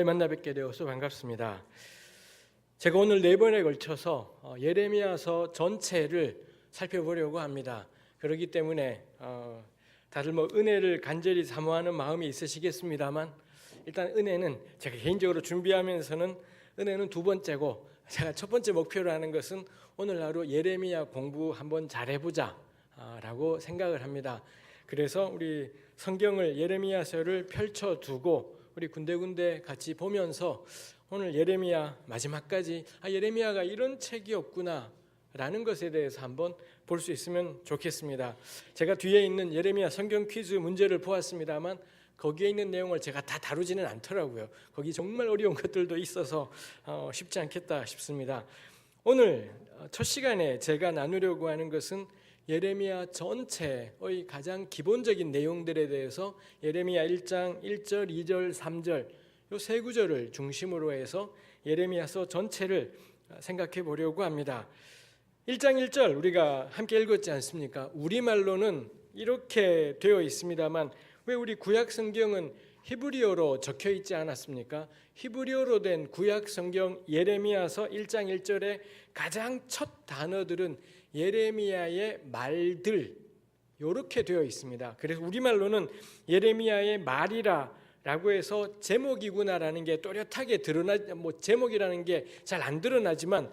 만나 뵙게 되어서 반갑습니다. 제가 오늘 4번에 걸쳐서 예레미야서 전체를 살펴보려고 합니다. 그렇기 때문에 다들 은혜를 간절히 사모하는 마음이 있으시겠습니다만, 일단 은혜는 제가 개인적으로 준비하면서는 은혜는 두 번째고, 제가 첫 번째 목표로 하는 것은 오늘 하루 예레미야 공부 한번 잘해보자 라고 생각을 합니다. 그래서 우리 성경을 예레미야서를 펼쳐두고 우리 군데군데 같이 보면서 오늘 예레미야 마지막까지 예레미야가 이런 책이었구나 라는 것에 대해서 한번 볼 수 있으면 좋겠습니다. 제가 뒤에 있는 예레미야 성경 퀴즈 문제를 보았습니다만 거기에 있는 내용을 제가 다 다루지는 않더라고요. 거기 정말 어려운 것들도 있어서 쉽지 않겠다 싶습니다. 오늘 첫 시간에 제가 나누려고 하는 것은 예레미야 전체의 가장 기본적인 내용들에 대해서 예레미야 1장 1절, 2절, 3절 이 세 구절을 중심으로 해서 예레미야서 전체를 생각해 보려고 합니다. 1장 1절 우리가 함께 읽었지 않습니까? 우리말로는 이렇게 되어 있습니다만 왜 우리 구약 성경은 히브리어로 적혀 있지 않았습니까? 히브리어로 된 구약 성경 예레미야서 1장 1절의 가장 첫 단어들은 예레미야의 말들 이렇게 되어 있습니다. 그래서 우리말로는 예레미야의 말이라 라고 해서 제목이구나라는 게 또렷하게 제목이라는 게 잘 안 드러나지만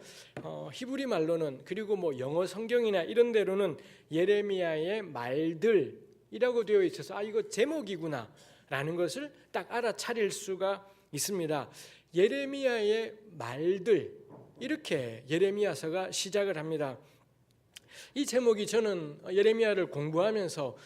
히브리 말로는, 그리고 영어 성경이나 이런 데로는 예레미야의 말들이라고 되어 있어서 이거 제목이구나 라는 것을 딱 알아차릴 수가 있습니다. 예레미야의 말들, 이렇게 예레미야서가 시작을 합니다. 이 제목이 저는 예레미야를 공부하면서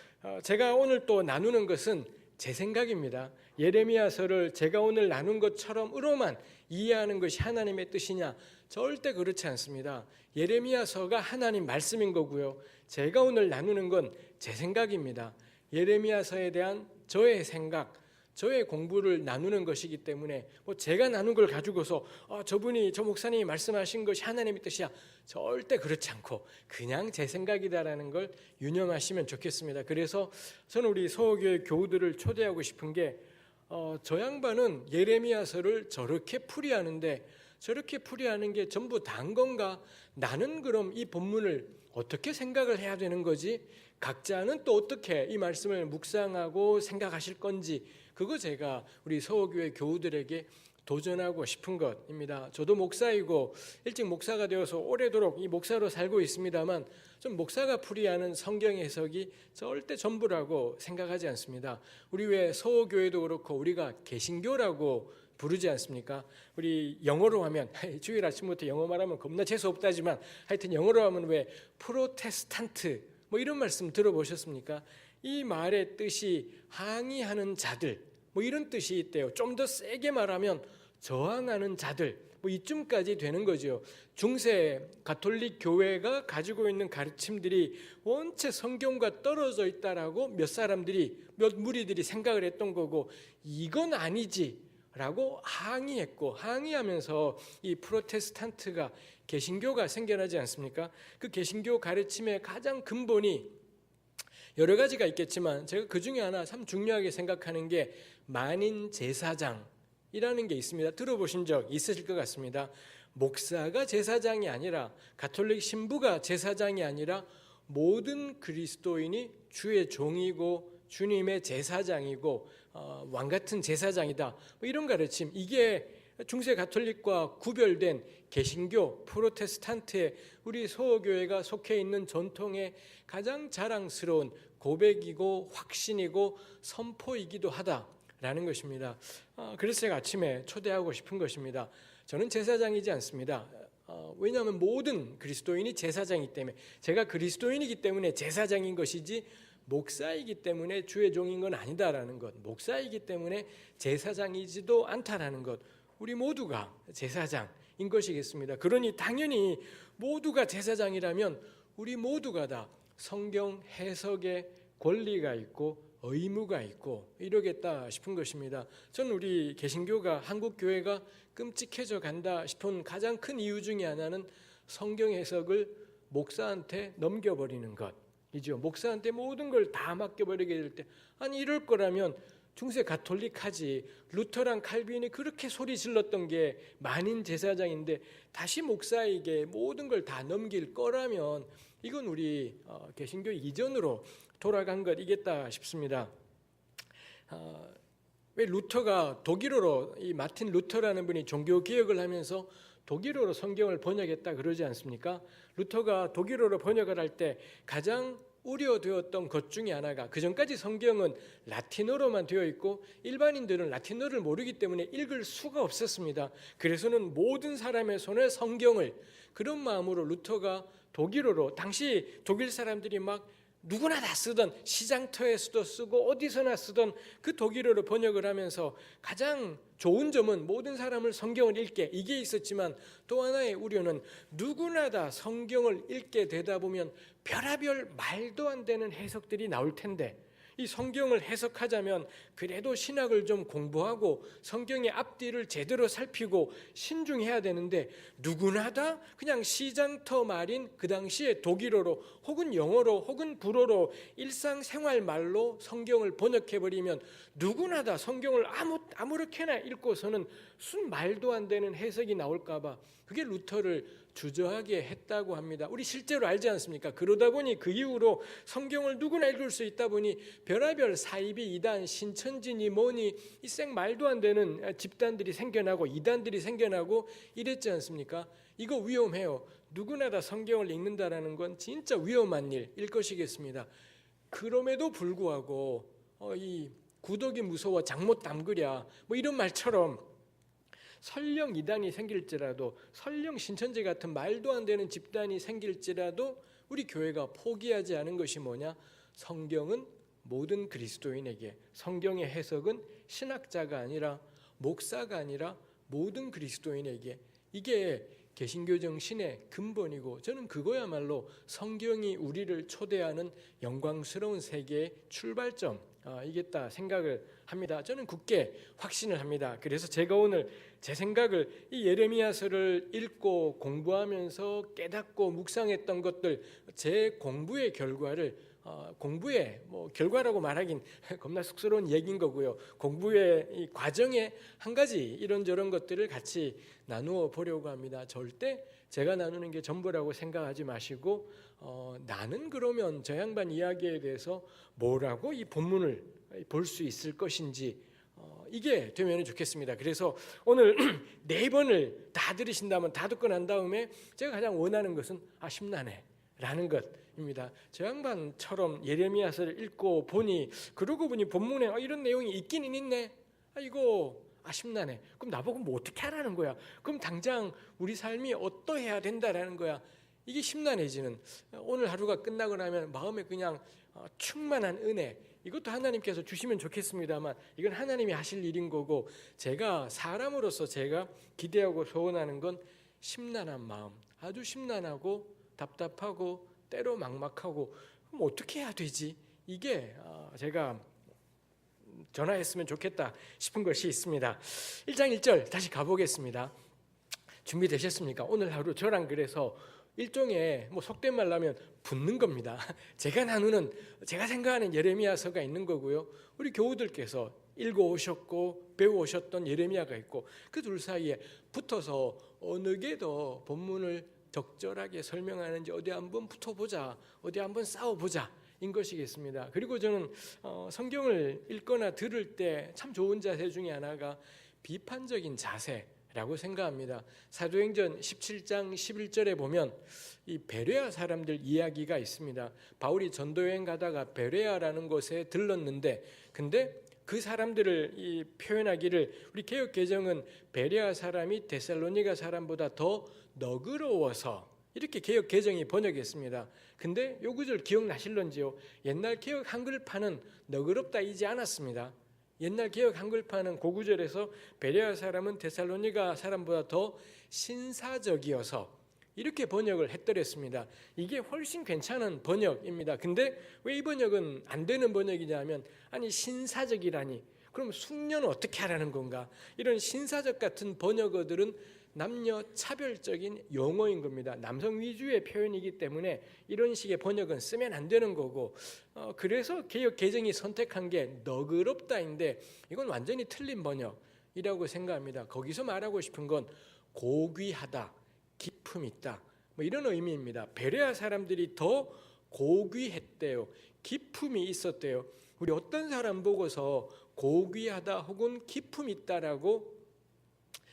제가 오늘 또 나누는 것은 제 생각입니다. 예레미야서를 제가 오늘 나눈 것처럼으로만 이해하는 것이 하나님의 뜻이냐? 절대 그렇지 않습니다. 예레미야서가 하나님 말씀인 거고요. 제가 오늘 나누는 건 제 생각입니다. 예레미야서에 대한 저의 생각, 저의 공부를 나누는 것이기 때문에 제가 나눈 걸 가지고서 저 목사님이 말씀하신 것이 하나님의 뜻이야, 절대 그렇지 않고 그냥 제 생각이다라는 걸 유념하시면 좋겠습니다. 그래서 저는 우리 서호교회 교우들을 초대하고 싶은 게 저 양반은 예레미야서를 저렇게 풀이하는데 저렇게 풀이하는 게 전부 다인 건가? 나는 그럼 이 본문을 어떻게 생각을 해야 되는 거지? 각자는 또 어떻게 이 말씀을 묵상하고 생각하실 건지, 그거 제가 우리 서호교회 교우들에게 도전하고 싶은 것입니다. 저도 목사이고 일찍 목사가 되어서 오래도록 이 목사로 살고 있습니다만 좀 목사가 풀이하는 성경 해석이 절대 전부라고 생각하지 않습니다. 우리 왜 서호교회도 그렇고 우리가 개신교라고 부르지 않습니까? 우리 영어로 하면 주일 아침부터 영어 말하면 겁나 재수 없다지만 하여튼 영어로 하면 왜 프로테스탄트 이런 말씀 들어보셨습니까? 이 말의 뜻이 항의하는 자들 이런 뜻이 있대요. 좀 더 세게 말하면 저항하는 자들 이쯤까지 되는 거죠. 중세 가톨릭 교회가 가지고 있는 가르침들이 원체 성경과 떨어져 있다라고 몇 무리들이 생각을 했던 거고, 이건 아니지 라고 항의했고, 항의하면서 이 프로테스탄트가 개신교가 생겨나지 않습니까? 그 개신교 가르침의 가장 근본이 여러 가지가 있겠지만 제가 그 중에 하나 참 중요하게 생각하는 게 만인 제사장이라는 게 있습니다. 들어보신 적 있으실 것 같습니다. 목사가 제사장이 아니라, 가톨릭 신부가 제사장이 아니라 모든 그리스도인이 주의 종이고 주님의 제사장이고 왕 같은 제사장이다 이런 가르침, 이게 중세 가톨릭과 구별된 개신교 프로테스탄트의 우리 서호교회가 속해 있는 전통의 가장 자랑스러운 고백이고 확신이고 선포이기도 하다라는 것입니다. 그래서 제가 아침에 초대하고 싶은 것입니다. 저는 제사장이지 않습니다. 왜냐하면 모든 그리스도인이 제사장이기 때문에, 제가 그리스도인이기 때문에 제사장인 것이지 목사이기 때문에 주의 종인 건 아니다라는 것, 목사이기 때문에 제사장이지도 않다라는 것, 우리 모두가 제사장인 것이겠습니다. 그러니 당연히 모두가 제사장이라면 우리 모두가 다 성경 해석의 권리가 있고 의무가 있고 이러겠다 싶은 것입니다. 저는 우리 개신교가, 한국 교회가 끔찍해져 간다 싶은 가장 큰 이유 중에 하나는 성경 해석을 목사한테 넘겨버리는 것이죠. 목사한테 모든 걸 다 맡겨버리게 될 때, 이럴 거라면 중세 가톨릭하지 루터랑 칼빈이 그렇게 소리 질렀던 게 만인 제사장인데 다시 목사에게 모든 걸 다 넘길 거라면 이건 우리 개신교 이전으로 돌아간 것이겠다 싶습니다. 왜 루터가 독일어로, 이 마틴 루터라는 분이 종교 개혁을 하면서 독일어로 성경을 번역했다 그러지 않습니까? 루터가 독일어로 번역을 할 때 가장 우려되었던 것 중에 하나가, 그전까지 성경은 라틴어로만 되어 있고 일반인들은 라틴어를 모르기 때문에 읽을 수가 없었습니다. 그래서는 모든 사람의 손에 성경을, 그런 마음으로 루터가 독일어로, 당시 독일 사람들이 막 누구나 다 쓰던, 시장터에서도 쓰고 어디서나 쓰던 그 독일어로 번역을 하면서 가장 좋은 점은 모든 사람을 성경을 읽게, 이게 있었지만 또 하나의 우려는 누구나 다 성경을 읽게 되다 보면 별의별 말도 안 되는 해석들이 나올 텐데, 이 성경을 해석하자면 그래도 신학을 좀 공부하고 성경의 앞뒤를 제대로 살피고 신중해야 되는데, 누구나 다 그냥 시장터 말인 그 당시에 독일어로 혹은 영어로 혹은 불어로 일상생활 말로 성경을 번역해버리면 누구나 다 성경을 아무렇게나 읽고서는 순 말도 안 되는 해석이 나올까봐 그게 루터를 주저하게 했다고 합니다. 우리 실제로 알지 않습니까? 그러다 보니 그 이후로 성경을 누구나 읽을 수 있다 보니 별의별 사이비 이단, 신천지니 뭐니 이 생 말도 안 되는 집단들이 생겨나고 이단들이 생겨나고 이랬지 않습니까? 이거 위험해요. 누구나 다 성경을 읽는다라는 건 진짜 위험한 일일 것이겠습니다. 그럼에도 불구하고 이 구독이 무서워 장못 담그랴 뭐 이런 말처럼 설령 이단이 생길지라도, 설령 신천지 같은 말도 안 되는 집단이 생길지라도 우리 교회가 포기하지 않은 것이 뭐냐? 성경은 모든 그리스도인에게, 성경의 해석은 신학자가 아니라 목사가 아니라 모든 그리스도인에게, 이게 개신교 정신의 근본이고, 저는 그거야말로 성경이 우리를 초대하는 영광스러운 세계의 출발점 이겠다 생각을 합니다. 저는 굳게 확신을 합니다. 그래서 제가 오늘 제 생각을, 이 예레미야서를 읽고 공부하면서 깨닫고 묵상했던 것들, 제 공부의 결과를 공부의 결과라고 말하긴 겁나 쑥스러운 얘기인 거고요. 공부의 이 과정에 한 가지 이런저런 것들을 같이 나누어 보려고 합니다. 절대 제가 나누는 게 전부라고 생각하지 마시고 나는 그러면 저 양반 이야기에 대해서 뭐라고 이 본문을 볼 수 있을 것인지 이게 되면 좋겠습니다. 그래서 오늘 4번을 다 들으신다면, 다 듣고 난 다음에 제가 가장 원하는 것은 심나네 라는 것입니다. 저 양반처럼 예레미야서를 읽고 보니, 그러고 보니 본문에 이런 내용이 있기는 있네, 이거 심나네. 그럼 나보고 뭐 어떻게 하라는 거야? 그럼 당장 우리 삶이 어떠해야 된다라는 거야? 이게 심란해지는, 오늘 하루가 끝나고 나면 마음에 그냥 충만한 은혜, 이것도 하나님께서 주시면 좋겠습니다만 이건 하나님이 하실 일인 거고, 제가 사람으로서 제가 기대하고 소원하는 건 심란한 마음, 아주 심란하고 답답하고 때로 막막하고, 그럼 어떻게 해야 되지? 이게 제가 전화했으면 좋겠다 싶은 것이 있습니다. 1장 1절 다시 가보겠습니다. 준비되셨습니까? 오늘 하루 저랑 그래서 일종의 속된 말로 하면 붙는 겁니다. 제가 나누는, 제가 생각하는 예레미야서가 있는 거고요. 우리 교우들께서 읽어오셨고 배워오셨던 예레미야가 있고, 그 둘 사이에 붙어서 어느 게 더 본문을 적절하게 설명하는지 어디 한번 붙어보자, 어디 한번 싸워보자 인 것이겠습니다. 그리고 저는 성경을 읽거나 들을 때 참 좋은 자세 중에 하나가 비판적인 자세라고 생각합니다. 사도행전 17장 11절에 보면 이 베레아 사람들 이야기가 있습니다. 바울이 전도여행 가다가 베레아라는 곳에 들렀는데, 근데 그 사람들을 표현하기를, 우리 개역 개정은 베레아 사람이 데살로니가 사람보다 더 너그러워서, 이렇게 개역 개정이 번역했습니다. 근데 요 구절 기억나실런지요? 옛날 개역 한글판은 너그럽다이지 않았습니다. 옛날 개역 한글판은 그 구절에서 베레아 사람은 데살로니가 사람보다 더 신사적이어서 이렇게 번역을 했더랬습니다. 이게 훨씬 괜찮은 번역입니다. 근데 왜 이 번역은 안 되는 번역이냐면, 아니 신사적이라니 그럼 숙녀는 어떻게 하라는 건가? 이런 신사적 같은 번역어들은 남녀 차별적인 용어인 겁니다. 남성 위주의 표현이기 때문에 이런 식의 번역은 쓰면 안 되는 거고, 그래서 개역 개정이 선택한 게 너그럽다인데 이건 완전히 틀린 번역이라고 생각합니다. 거기서 말하고 싶은 건 고귀하다, 기품 있다, 뭐 이런 의미입니다. 베레아 사람들이 더 고귀했대요. 기품이 있었대요. 우리 어떤 사람 보고서 고귀하다 혹은 기품 있다라고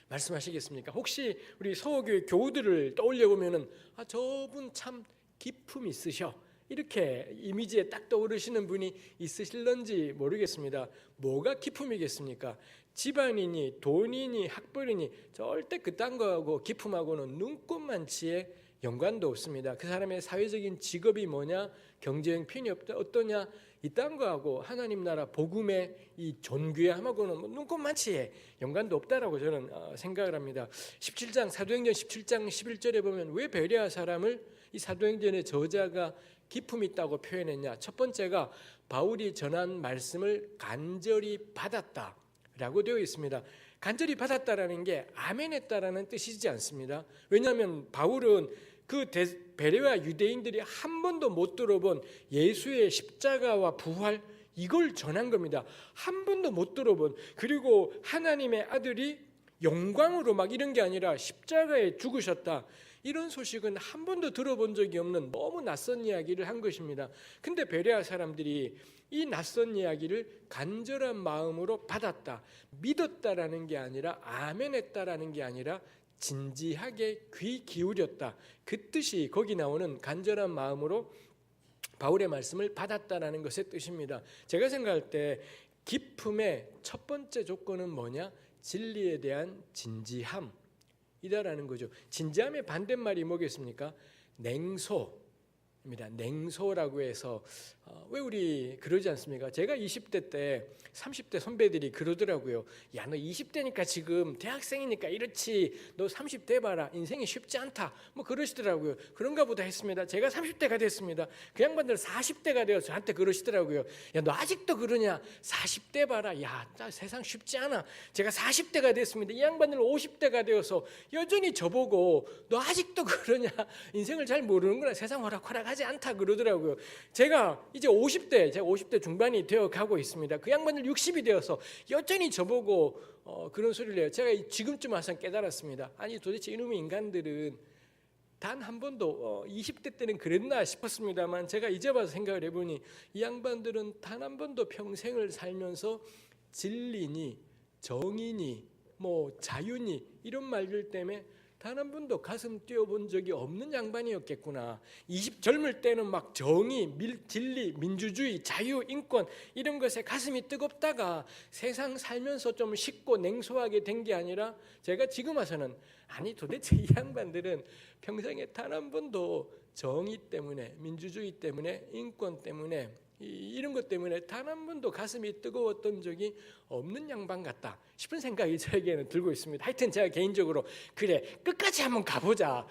말씀하시겠습니까? 혹시 우리 서호교회 교우들을 떠올려 보면은 저분 참 기품 있으셔, 이렇게 이미지에 딱 떠오르시는 분이 있으실런지 모르겠습니다. 뭐가 기품이겠습니까? 집안이니 돈이니 학벌이니 절대 그딴 거하고 기품하고는 눈꼽만치의 연관도 없습니다. 그 사람의 사회적인 직업이 뭐냐, 경제 형편이 어떠냐, 이딴 거하고 하나님 나라 복음의 이 존귀함하고는 눈꼽만치의 연관도 없다라고 저는 생각을 합니다. 17장 사도행전 17장 11절에 보면 왜 베레아 사람을 이 사도행전의 저자가 기품 있다고 표현했냐? 첫 번째가 바울이 전한 말씀을 간절히 받았다라고 되어 있습니다. 간절히 받았다라는 게 아멘했다라는 뜻이지 않습니다. 왜냐하면 바울은 그 베레아 유대인들이 한 번도 못 들어본 예수의 십자가와 부활, 이걸 전한 겁니다. 한 번도 못 들어본, 그리고 하나님의 아들이 영광으로 막 이런 게 아니라 십자가에 죽으셨다, 이런 소식은 한 번도 들어본 적이 없는 너무 낯선 이야기를 한 것입니다. 근데 베레아 사람들이 이 낯선 이야기를 간절한 마음으로 받았다, 믿었다라는 게 아니라 아멘했다라는 게 아니라 진지하게 귀 기울였다, 그 뜻이 거기 나오는 간절한 마음으로 바울의 말씀을 받았다라는 것의 뜻입니다. 제가 생각할 때 기품의 첫 번째 조건은 뭐냐? 진리에 대한 진지함이다라는 거죠. 진지함의 반대말이 뭐겠습니까? 냉소입니다. 냉소라고 해서 왜 우리 그러지 않습니까? 제가 20대 때 30대 선배들이 그러더라고요. 야, 너 20대니까 지금 대학생이니까 이렇지, 너 30대 봐라, 인생이 쉽지 않다, 뭐 그러시더라고요. 그런가 보다 했습니다. 제가 30대가 됐습니다. 그 양반들 40대가 되어서 저한테 그러시더라고요. 야, 너 아직도 그러냐? 40대 봐라. 야, 세상 쉽지 않아. 제가 40대가 됐습니다. 이 양반들 50대가 되어서 여전히 저보고 너 아직도 그러냐? 인생을 잘 모르는구나. 세상 호락호락하지 않다 그러더라고요. 제가 이제 50대, 제가 50대 중반이 되어 가고 있습니다. 그 양반들 60이 되어서 여전히 저보고 그런 소리를 해요. 제가 지금쯤 와서 깨달았습니다. 아니, 도대체 이놈의 인간들은 단 한 번도 20대 때는 그랬나 싶었습니다만, 제가 이제 와서 생각을 해보니 이 양반들은 단 한 번도 평생을 살면서 진리니 정의니 뭐 자유니 이런 말들 때문에 단 한 번도 가슴 뛰어본 적이 없는 양반이었겠구나. 젊을 때는 막 정의, 진리, 민주주의, 자유, 인권 이런 것에 가슴이 뜨겁다가 세상 살면서 좀 식고 냉소하게 된 게 아니라, 제가 지금 와서는 아니, 도대체 이 양반들은 평생에 단 한 번도 정의 때문에, 민주주의 때문에, 인권 때문에, 이런 것 때문에 단 한 번도 가슴이 뜨거웠던 적이 없는 양반 같다 싶은 생각이 저에게는 들고 있습니다. 하여튼 제가 개인적으로 그래, 끝까지 한번 가보자.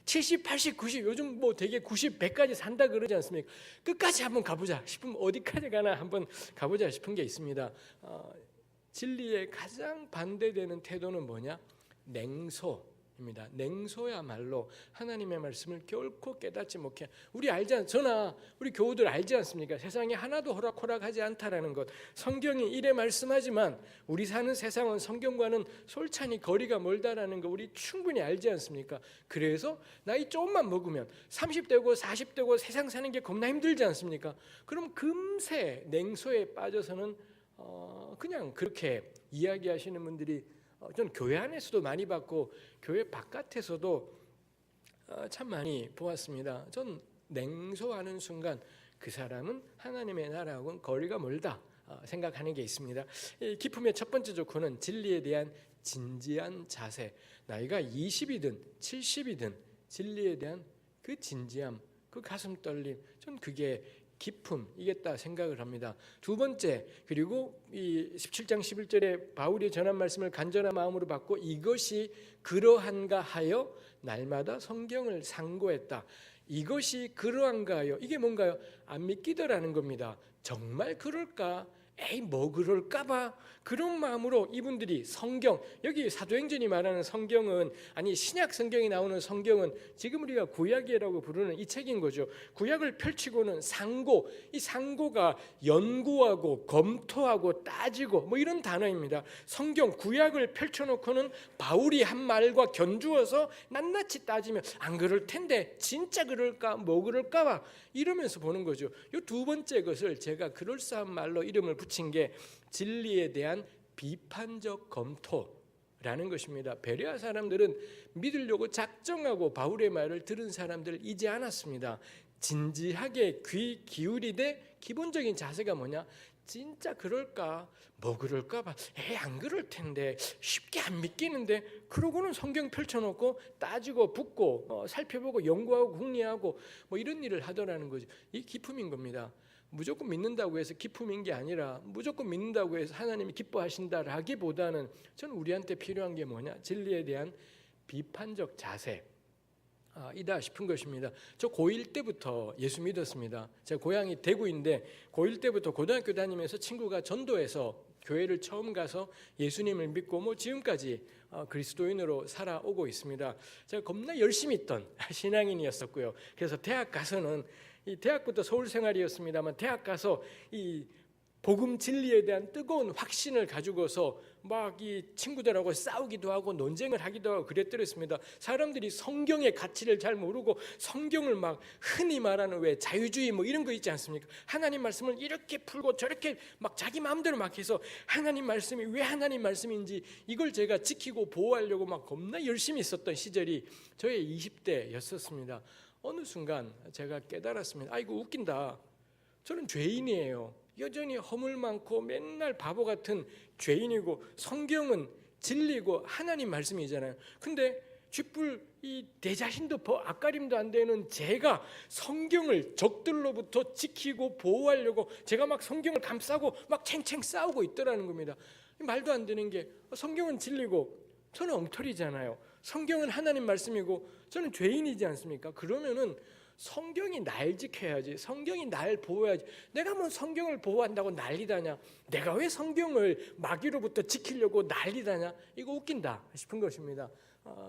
70, 80, 90, 요즘 뭐 되게 90, 100까지 산다 그러지 않습니까? 끝까지 한번 가보자 싶으면 어디까지 가나 한번 가보자 싶은 게 있습니다. 진리에 가장 반대되는 태도는 뭐냐? 냉소입니다. 냉소야말로 하나님의 말씀을 결코 깨닫지 못해. 우리 저나 우리 교우들 알지 않습니까? 세상에 하나도 호락호락하지 않다라는 것. 성경이 이래 말씀하지만 우리 사는 세상은 성경과는 솔찬히 거리가 멀다라는 거 우리 충분히 알지 않습니까? 그래서 나이 조금만 먹으면 30대고 40대고 세상 사는 게 겁나 힘들지 않습니까? 그럼 금세 냉소에 빠져서는 그냥 그렇게 이야기하시는 분들이 전 교회 안에서도 많이 봤고 교회 바깥에서도 참 많이 보았습니다. 전 냉소하는 순간 그 사람은 하나님의 나라하고는 거리가 멀다 생각하는 게 있습니다. 기품의 첫 번째 조건은 진리에 대한 진지한 자세. 나이가 20이든 70이든 진리에 대한 그 진지함, 그 가슴 떨림, 전 그게 기품이겠다 생각을 합니다. 두 번째, 그리고 이 17장 11절에 바울이 전한 말씀을 간절한 마음으로 받고 이것이 그러한가 하여 날마다 성경을 상고했다. 이것이 그러한가 하여, 이게 뭔가요? 안 믿기더라는 겁니다. 정말 그럴까? 에이 뭐 그럴까봐 그런 마음으로 이분들이 성경, 여기 사도행전이 말하는 성경은, 아니 신약 성경이 나오는 성경은 지금 우리가 구약이라고 부르는 이 책인 거죠. 구약을 펼치고는 상고, 이 상고가 연구하고 검토하고 따지고 뭐 이런 단어입니다. 성경 구약을 펼쳐놓고는 바울이 한 말과 견주어서 낱낱이 따지면 안 그럴 텐데 진짜 그럴까 뭐 그럴까 봐 이러면서 보는 거죠. 이 두 번째 것을 제가 그럴싸한 말로 이름을 붙인 게 진리에 대한 비판적 검토라는 것입니다. 베레아 사람들은 믿으려고 작정하고 바울의 말을 들은 사람들이지 않았습니다. 진지하게 귀 기울이되 기본적인 자세가 뭐냐? 진짜 그럴까? 뭐 그럴까 봐. 안 그럴 텐데 쉽게 안 믿기는데. 그러고는 성경 펼쳐놓고 따지고 붓고 살펴보고 연구하고 궁리하고 뭐 이런 일을 하더라는 거죠. 이 기품인 겁니다. 무조건 믿는다고 해서 기품인 게 아니라 무조건 믿는다고 해서 하나님이 기뻐하신다라기보다는 저는 우리한테 필요한 게 뭐냐? 진리에 대한 비판적 자세 이다 싶은 것입니다. 저 고1 때부터 예수 믿었습니다. 제가 고향이 대구인데 고1 때부터 고등학교 다니면서 친구가 전도해서 교회를 처음 가서 예수님을 믿고 뭐 지금까지 그리스도인으로 살아오고 있습니다. 제가 겁나 열심히 있던 신앙인이었었고요. 그래서 대학 가서는 이 대학부터 서울 생활이었습니다만 대학 가서 이 복음 진리에 대한 뜨거운 확신을 가지고서 막 이 친구들하고 싸우기도 하고 논쟁을 하기도 하고 그랬더랬습니다. 사람들이 성경의 가치를 잘 모르고 성경을 막 흔히 말하는 왜 자유주의 뭐 이런 거 있지 않습니까? 하나님 말씀을 이렇게 풀고 저렇게 막 자기 마음대로 막 해서 하나님 말씀이 왜 하나님 말씀인지 이걸 제가 지키고 보호하려고 막 겁나 열심히 있었던 시절이 저의 20대였었습니다. 어느 순간 제가 깨달았습니다. 이거 웃긴다. 저는 죄인이에요. 여전히 허물 많고 맨날 바보 같은 죄인이고 성경은 진리고 하나님 말씀이잖아요. 근데 쥐뿔 내 자신도 앞가림도 안 되는 제가 성경을 적들로부터 지키고 보호하려고 제가 막 성경을 감싸고 막 챙챙 싸우고 있더라는 겁니다. 말도 안 되는 게 성경은 진리고 저는 엉터리잖아요. 성경은 하나님 말씀이고 저는 죄인이지 않습니까? 그러면은 성경이 날 지켜야지, 성경이 날 보호해야지. 내가 뭐 성경을 보호한다고 난리다냐? 내가 왜 성경을 마귀로부터 지키려고 난리다냐? 이거 웃긴다 싶은 것입니다.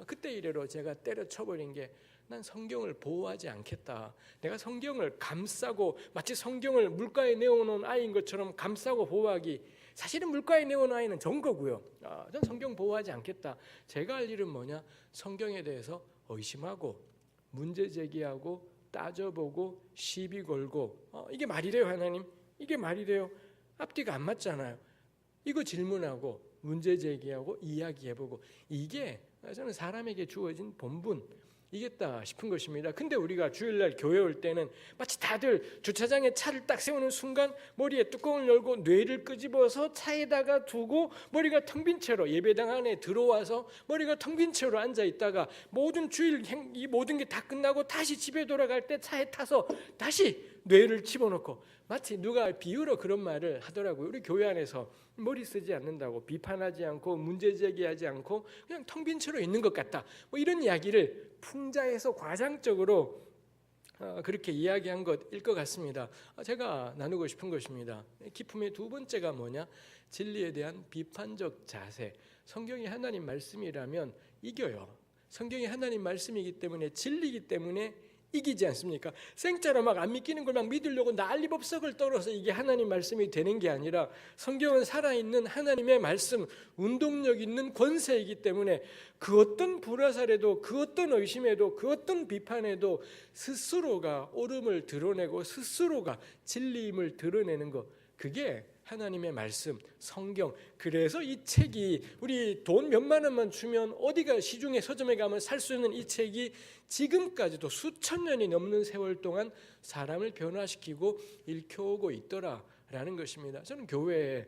그때 이래로 제가 때려쳐버린 게 난 성경을 보호하지 않겠다. 내가 성경을 감싸고 마치 성경을 물가에 내어놓은 아이인 것처럼 감싸고 보호하기, 사실은 물가에 내어놓은 아이는 전 거고요. 전 성경 보호하지 않겠다. 제가 할 일은 뭐냐? 성경에 대해서 의심하고 문제 제기하고 따져보고 시비 걸고 이게 말이 돼요 하나님? 이게 말이 돼요? 앞뒤가 안 맞잖아요. 이거 질문하고 문제 제기하고 이야기해보고 이게 저는 사람에게 주어진 본분 이겠다 싶은 것입니다. 근데 우리가 주일날 교회 올 때는 마치 다들 주차장에 차를 딱 세우는 순간 머리에 뚜껑을 열고 뇌를 끄집어서 차에다가 두고 머리가 텅 빈 채로 예배당 안에 들어와서 머리가 텅 빈 채로 앉아 있다가 모든 주일 이 모든 게 다 끝나고 다시 집에 돌아갈 때 차에 타서 다시 뇌를 집어넣고, 마치 누가 비유로 그런 말을 하더라고요. 우리 교회 안에서 머리 쓰지 않는다고, 비판하지 않고 문제 제기하지 않고 그냥 텅 빈 채로 있는 것 같다, 뭐 이런 이야기를 풍자해서 과장적으로 그렇게 이야기한 것일 것 같습니다. 제가 나누고 싶은 것입니다. 기품의 두 번째가 뭐냐? 진리에 대한 비판적 자세. 성경이 하나님 말씀이라면 이겨요. 성경이 하나님 말씀이기 때문에, 진리이기 때문에 이기지 않습니까? 생짜로 막 안 믿기는 걸 막 믿으려고 난리법석을 떨어서 이게 하나님 말씀이 되는 게 아니라, 성경은 살아있는 하나님의 말씀, 운동력 있는 권세이기 때문에 그 어떤 불화살에도, 그 어떤 의심에도, 그 어떤 비판에도 스스로가 옳음을 드러내고 스스로가 진리임을 드러내는 것, 그게 하나님의 말씀, 성경. 그래서 이 책이, 우리 돈 몇만 원만 주면 어디가 시중에 서점에 가면 살 수 있는 이 책이 지금까지도 수천 년이 넘는 세월 동안 사람을 변화시키고 일켜오고 있더라라는 것입니다. 저는 교회에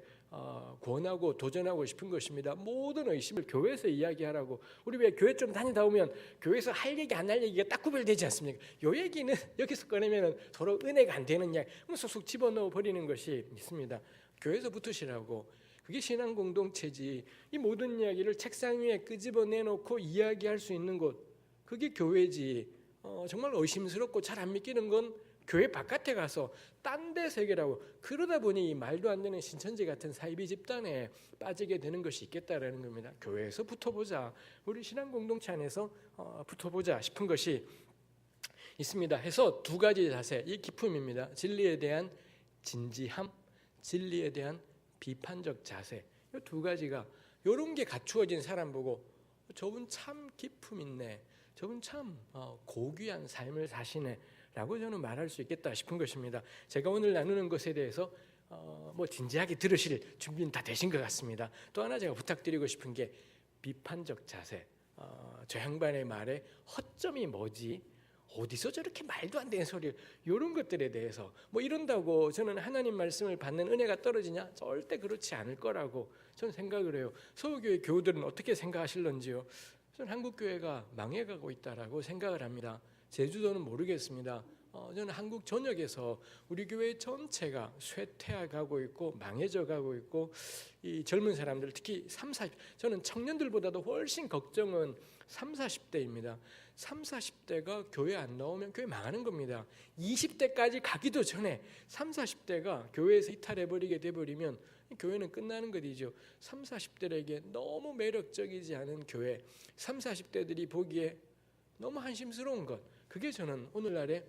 권하고 도전하고 싶은 것입니다. 모든 의심을 교회에서 이야기하라고. 우리 왜 교회 좀 다니다 오면 교회에서 할 얘기 안 할 얘기가 딱 구별되지 않습니까? 요 얘기는 여기서 꺼내면 서로 은혜가 안 되는 이야기 쏙쏙 집어넣어 버리는 것이 있습니다. 교회에서 붙으시라고. 그게 신앙 공동체지. 이 모든 이야기를 책상 위에 끄집어 내놓고 이야기할 수 있는 곳, 그게 교회지. 정말 의심스럽고 잘 안 믿기는 건 교회 바깥에 가서 딴 데서 해결하고, 그러다 보니 이 말도 안 되는 신천지 같은 사이비 집단에 빠지게 되는 것이 있겠다라는 겁니다. 교회에서 붙어보자, 우리 신앙 공동체 안에서 붙어보자 싶은 것이 있습니다. 해서 두 가지 자세, 이 기품입니다. 진리에 대한 진지함, 진리에 대한 비판적 자세, 이 두 가지가 이런 게 갖추어진 사람 보고 저분 참 기품 있네, 저분 참 고귀한 삶을 사시네 라고 저는 말할 수 있겠다 싶은 것입니다. 제가 오늘 나누는 것에 대해서 뭐 진지하게 들으실 준비는 다 되신 것 같습니다. 또 하나 제가 부탁드리고 싶은 게 비판적 자세, 저 양반의 말에 허점이 뭐지? 어디서 저렇게 말도 안 되는 소리를, 이런 것들에 대해서 뭐 이런다고 저는 하나님 말씀을 받는 은혜가 떨어지냐? 절대 그렇지 않을 거라고 저는 생각을 해요. 서울교회 교우들은 어떻게 생각하실런지요? 저는 한국교회가 망해가고 있다라고 생각을 합니다. 제주도는 모르겠습니다. 저는 한국 전역에서 우리 교회 전체가 쇠퇴해가고 있고 망해져 가고 있고, 이 젊은 사람들, 특히 30, 저는 청년들보다도 훨씬 걱정은 30, 40대입니다. 30, 40대가 교회 안 나오면 교회 망하는 겁니다. 20대까지 가기도 전에 30, 40대가 교회에서 이탈해버리게 돼버리면 교회는 끝나는 것이죠. 30, 40대에게 너무 매력적이지 않은 교회, 30, 40대들이 보기에 너무 한심스러운 것, 그게 저는 오늘날에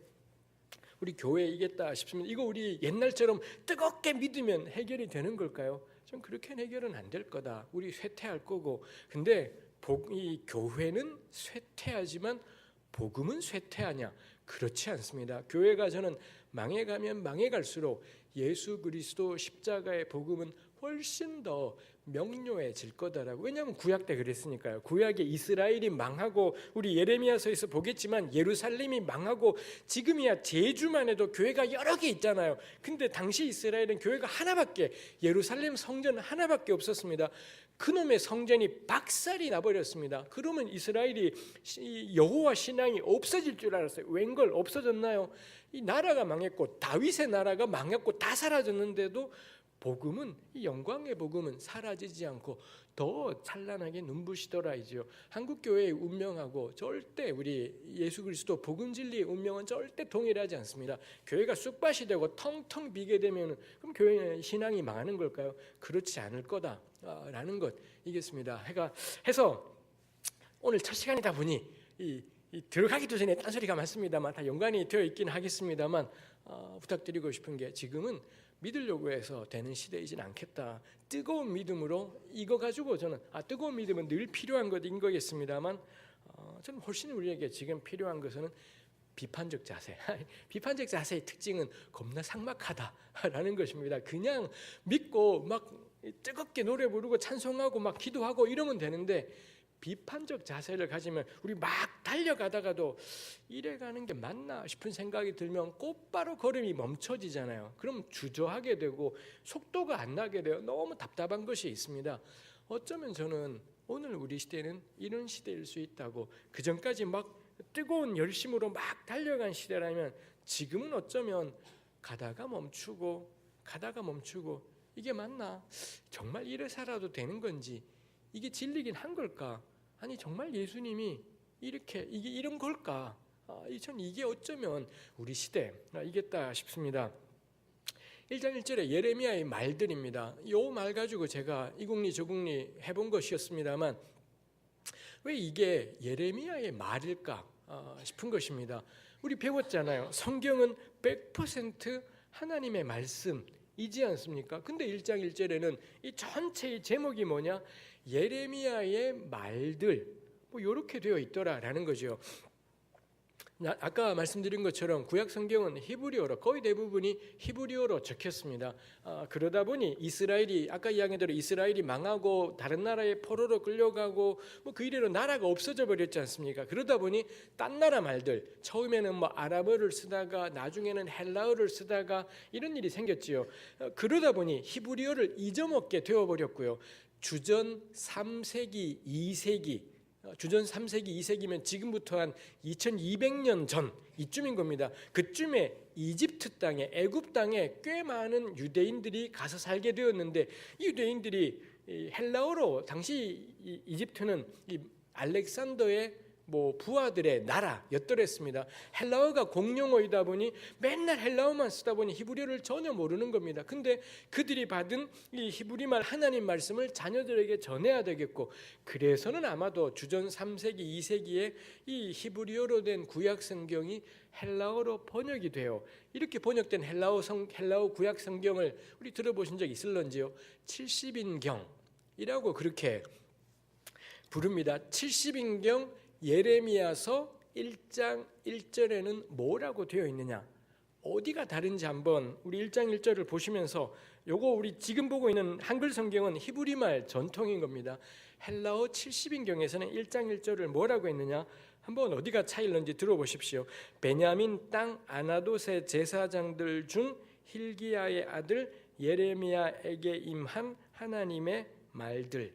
우리 교회이겠다 싶습니다. 이거 우리 옛날처럼 뜨겁게 믿으면 해결이 되는 걸까요? 좀 그렇게는 해결은 안 될 거다. 우리 쇠퇴할 거고. 근데 이 교회는 쇠퇴하지만 복음은 쇠퇴하냐? 그렇지 않습니다. 교회가 저는 망해가면 망해갈수록 예수 그리스도 십자가의 복음은 훨씬 더 명료해질 거다라고. 왜냐하면 구약 때 그랬으니까요. 구약에 이스라엘이 망하고, 우리 예레미야서에서 보겠지만 예루살렘이 망하고, 지금이야 제주만 해도 교회가 여러 개 있잖아요. 근데 당시 이스라엘은 교회가 하나밖에, 예루살렘 성전 하나밖에 없었습니다. 그놈의 성전이 박살이 나버렸습니다. 그러면 이스라엘이 여호와 신앙이 없어질 줄 알았어요. 웬걸 없어졌나요? 이 나라가 망했고 다윗의 나라가 망했고 다 사라졌는데도 복음은, 이 영광의 복음은 사라지지 않고 더 찬란하게 눈부시더라이지요. 한국 교회의 운명하고 절대 우리 예수 그리스도 복음 진리의 운명은 절대 동일하지 않습니다. 교회가 쑥밭이 되고 텅텅 비게 되면 그럼 교회의 신앙이 망하는 걸까요? 그렇지 않을 거다라는 것이겠습니다. 해서 오늘 첫 시간이다 보니 이 들어가기도 전에 딴소리가 많습니다만 다 연관이 되어 있긴 하겠습니다만, 부탁드리고 싶은 게, 지금은 믿으려고 해서 되는 시대이진 않겠다. 뜨거운 믿음으로 이거 가지고 저는 뜨거운 믿음은 늘 필요한 것인 거겠습니다만, 저는 훨씬 우리에게 지금 필요한 것은 비판적 자세. 비판적 자세의 특징은 겁나 삭막하다라는 것입니다. 그냥 믿고 막 뜨겁게 노래 부르고 찬송하고 막 기도하고 이러면 되는데, 비판적 자세를 가지면 우리 막 달려가다가도 이래 가는 게 맞나 싶은 생각이 들면 곧바로 걸음이 멈춰지잖아요. 그럼 주저하게 되고 속도가 안 나게 돼요. 너무 답답한 것이 있습니다. 어쩌면 저는 오늘 우리 시대는 이런 시대일 수 있다고, 그전까지 막 뜨거운 열심으로 막 달려간 시대라면 지금은 어쩌면 가다가 멈추고 이게 맞나? 정말 이래 살아도 되는 건지, 이게 진리긴 한 걸까? 아니 정말 예수님이 이게 이런 걸까? 전 이게 어쩌면 우리 시대이겠다 싶습니다. 1장 1절에 예레미야의 말들입니다. 이 말 가지고 제가 이국리 저국리 해본 것이었습니다만, 왜 이게 예레미야의 말일까 싶은 것입니다. 우리 배웠잖아요. 성경은 100% 하나님의 말씀이지 않습니까? 근데 1장 1절에는 이 전체의 제목이 뭐냐? 예레미야의 말들, 뭐 이렇게 되어 있더라라는 거죠. 아까 말씀드린 것처럼 구약 성경은 히브리어로, 거의 대부분이 히브리어로 적혔습니다. 그러다 보니 이스라엘이, 아까 이야기대로 이스라엘이 망하고 다른 나라의 포로로 끌려가고 뭐 그 이래로 나라가 없어져 버렸지 않습니까? 그러다 보니 딴 나라 말들, 처음에는 뭐 아랍어를 쓰다가 나중에는 헬라어를 쓰다가 이런 일이 생겼지요. 그러다 보니 히브리어를 잊어먹게 되어버렸고요. 주전 3세기, 2세기, 주전 3세기, 2세기면 지금부터 한 2200년 전 이쯤인 겁니다. 그쯤에 이집트 땅에, 애굽 땅에 꽤 많은 유대인들이 가서 살게 되었는데, 이 유대인들이 헬라어로, 당시 이집트는 이 알렉산더의 뭐 부하들의 나라였더랬습니다. 헬라어가 공용어이다 보니 맨날 헬라어만 쓰다 보니 히브리어를 전혀 모르는 겁니다. 근데 그들이 받은 이 히브리말 하나님 말씀을 자녀들에게 전해야 되겠고, 그래서는 아마도 주전 3세기, 2세기에 이 히브리어로 된 구약 성경이 헬라어로 번역이 돼요. 이렇게 번역된 헬라어 구약 성경을 우리 들어보신 적 있을런지요? 70인경이라고 그렇게 부릅니다. 70인경 예레미야서 1장 1절에는 뭐라고 되어 있느냐, 어디가 다른지 한번 우리 1장 1절을 보시면서, 요거 우리 지금 보고 있는 한글 성경은 히브리말 전통인 겁니다. 헬라어 70인경에서는 1장 1절을 뭐라고 했느냐, 한번 어디가 차이는지 들어보십시오. 베냐민 땅 아나돗의 제사장들 중 힐기야의 아들 예레미야에게 임한 하나님의 말들.